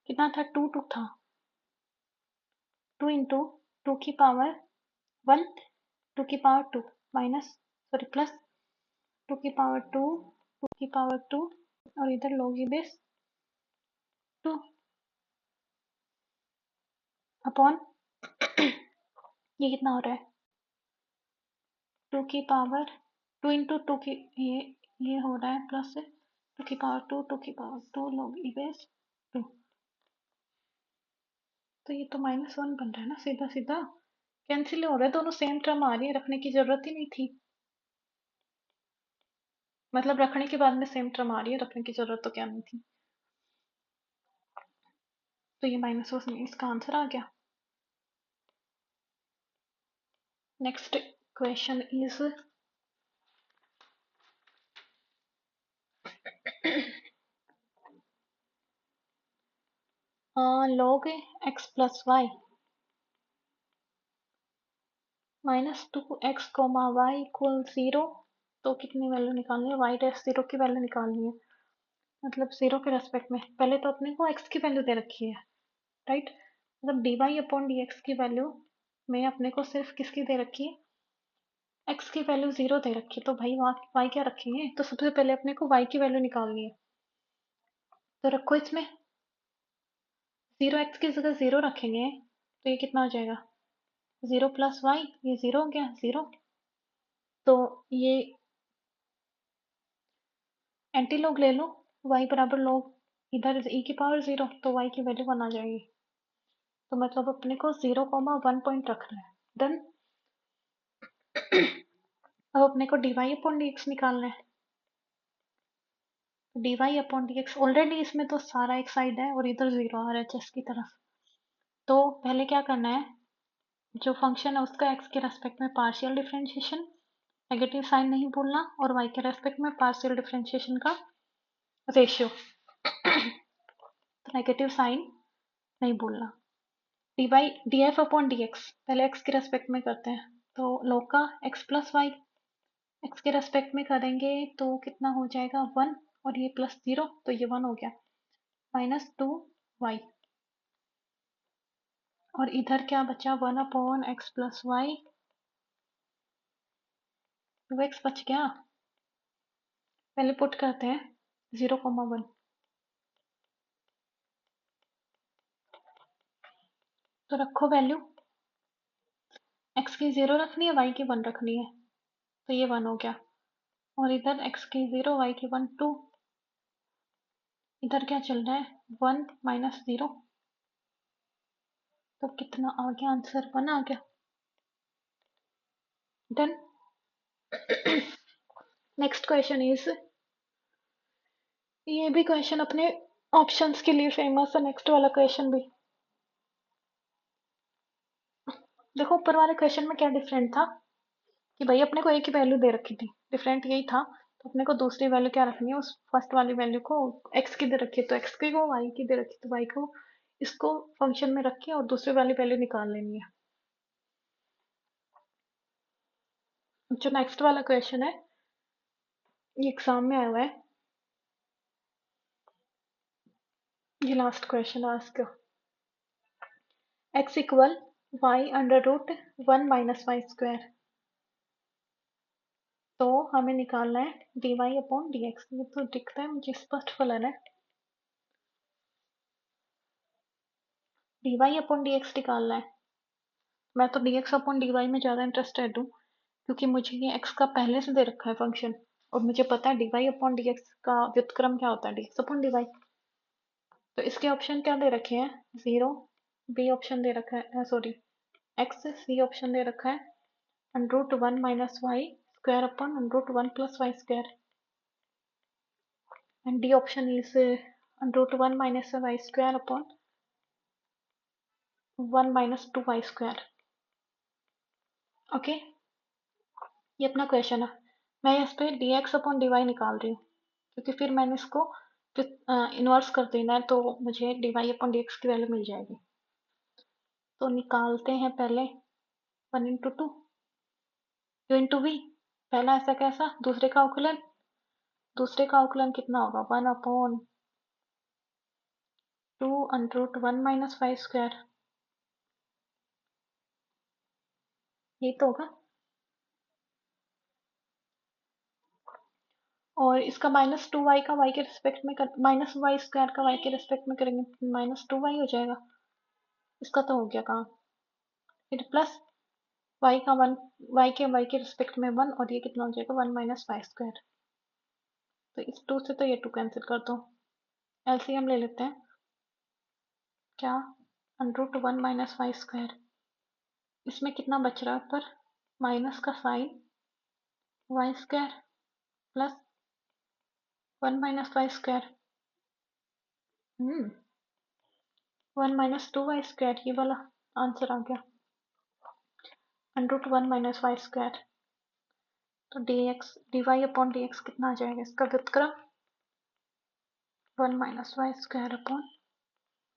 कितना था, 2 था, 2 इंटू 2 की पावर 1, 2 की पावर 2 माइनस, सॉरी प्लस 2 की पावर 2, 2 की पावर 2, और इधर log e बेस 2 अपॉन ये कितना हो रहा है, 2 की पावर 2 इंटू 2 की, ये हो रहा है प्लस 2 की पावर 2, 2 की पावर 2 log e बेस 2, तो ये तो -1 बन रहा है ना, सीधा सीधा कैंसिल हो रहा है, दोनों सेम टर्म आ रही है, रखने की जरूरत ही नहीं थी, मतलब रखने के बाद में सेम टर्म आ रही है, रखने की जरूरत तो क्या नहीं थी, तो ये -1 इसका आंसर आ गया। Next question is log x plus y minus 2x comma y equal 0, तो कितनी वैल्यू निकालनी है, y डैश 0 की वैल्यू निकालनी है, मतलब 0 के रेस्पेक्ट में, पहले तो अपने को x की वैल्यू दे रखी है, राइट, मतलब dy अपॉन dx की वैल्यू में अपने को सिर्फ किसकी दे रखी है, x की वैल्यू 0 दे रखी है, तो भाई y क्या रखेंगे, तो सबसे पहले अपने को y की वैल्यू निकालनी है, तो रखो इसमें 0x की जगह 0 रखेंगे, तो ये कितना हो जाएगा, 0 प्लस वाई, ये 0 हो गया 0, तो ये एंटी लॉग ले लो, y बराबर log इधर e की पावर 0, तो y की वैल्यू 1 आ जाएगी। तो मतलब अपने को 0,1 पॉइंट रखना है। डन। अब अपने को dy अपॉन dx निकालना है। dy अपॉन dx ऑलरेडी इसमें तो सारा एक साइड है और इधर 0 आ रहा है चेस की तरफ। तो पहले क्या करना है, जो फंक्शन है उसका x के रेस्पेक्ट में पार्शियल डिफरेंशिएशन, नेगेटिव साइन नहीं भूलना, और y के रेस्पेक्ट में पार्शियल डिफरेंशिएशन का रेशियो, तो नेगेटिव साइन नहीं भूलना। df अपॉन dx पहले x के रेस्पेक्ट में करते हैं, तो log का x प्लस वाई, x के रेस्पेक्ट में करेंगे तो कितना हो जाएगा 1, और ये प्लस 0 तो ये 1 हो गया, -2y, और इधर क्या बचा 1 upon x plus Y, 2x बच गया। पहले पुट करते हैं 0,1, तो रखो वैल्यू, x की 0 रखनी है, y की 1 रखनी है, तो ये 1 हो गया, और इधर x की 0 y की 1 2, इधर क्या चल रहा है 1 माइनस 0, तो कितना आ गया आंसर 1 आ गया। डन। नेक्स्ट क्वेश्चन इज, ये भी क्वेश्चन अपने ऑप्शंस के लिए फेमस है, नेक्स्ट वाला क्वेश्चन भी। देखो ऊपर वाले क्वेश्चन में क्या डिफरेंट था कि भाई अपने को एक ही वैल्यू दे रखी थी, डिफरेंट यही था, तो अपने को दूसरी वैल्यू क्या रखनी है, उस फर्स्ट वाली वैल्यू को x की दे रखी है तो x की को, y की दे रखी तो y को, इसको फंक्शन में रख के और दूसरी वाली वैल्यू निकाल लेनी है। जो नेक्स्ट वाला क्वेश्चन है ये एग्जाम में आया हुआ है, ये last question ask, x equal y under root 1 minus y square, तो हमें निकालना है dy अपॉन dx। ये तो दिखता है मुझे स्पष्ट फलन है, dy अपॉन dx निकालना है। मैं तो dx अपॉन dy में ज़्यादा इंटरेस्टेड हूँ, क्योंकि मुझे ये x का पहले से दे रखा है फंक्शन, और मुझे पता है dy अपॉन dx का व्युत्क्रम क्या होता है, dx अपॉन dy। तो इसके ऑप्शन क्या दे रखे हैं, 0, b ऑप्शन दे रखा है, सॉरी x, c ऑप्शन दे रखा है, under root 1 minus y square upon under root 1 plus y square, and d option is under root 1 minus y square upon 1 minus 2y square. Okay, ये अपना question है। मैं इस पे dx अपॉन dy निकाल रही हूँ, क्योंकि फिर मैंने इसको इन्वर्स कर देना है, तो मुझे dy अपॉन dx की वैल्यू मिल जाएगी। तो निकालते हैं पहले 1 इंटू 2, u इंटू वी, पहला ऐसा कैसा, दूसरे का अवकलन कितना होगा 1 upon 2 under root 1 minus y square, ये तो होगा, और इसका -2y का y के रिस्पेक्ट में माइनस वाई स्क्वायर का y के रिस्पेक्ट में करेंगे -2y हो जाएगा, इसका तो हो गया काम। फिर प्लस y का 1, y के रिस्पेक्ट में 1, और ये कितना हो जाएगा 1 माइनस वाई स्क्वायर। तो इस 2 से तो ये 2 कैंसिल कर दो, एलसीएम ले लेते हैं, क्या under root 1 minus y square, इसमें कितना बच रहा है ऊपर, माइनस का sign y square plus 1 minus y square, 1 minus 2y square, ये वाला आंसर आ गया, under root 1 minus y square. तो dy अपॉन dx कितना आ जाएगा, इसका व्युत्क्रम 1 minus y square upon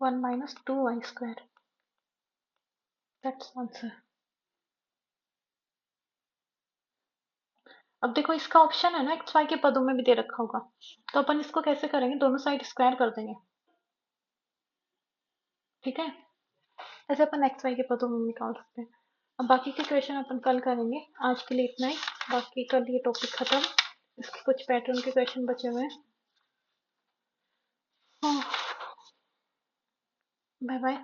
1 minus 2y square, that's answer. अब देखो इसका ऑप्शन है ना एक्स वाई के पदों में भी दे रखा होगा, तो अपन इसको कैसे करेंगे, दोनों साइड स्क्वायर कर देंगे, ठीक है, ऐसे अपन एक्स वाई के पदों में निकाल सकते हैं। अब बाकी के क्वेश्चन अपन कल करेंगे, आज के लिए इतना ही, बाकी कल ये टॉपिक खत्म, इसके कुछ पैटर्न के क्वेश्चन बचे हुए हैं। Bye bye.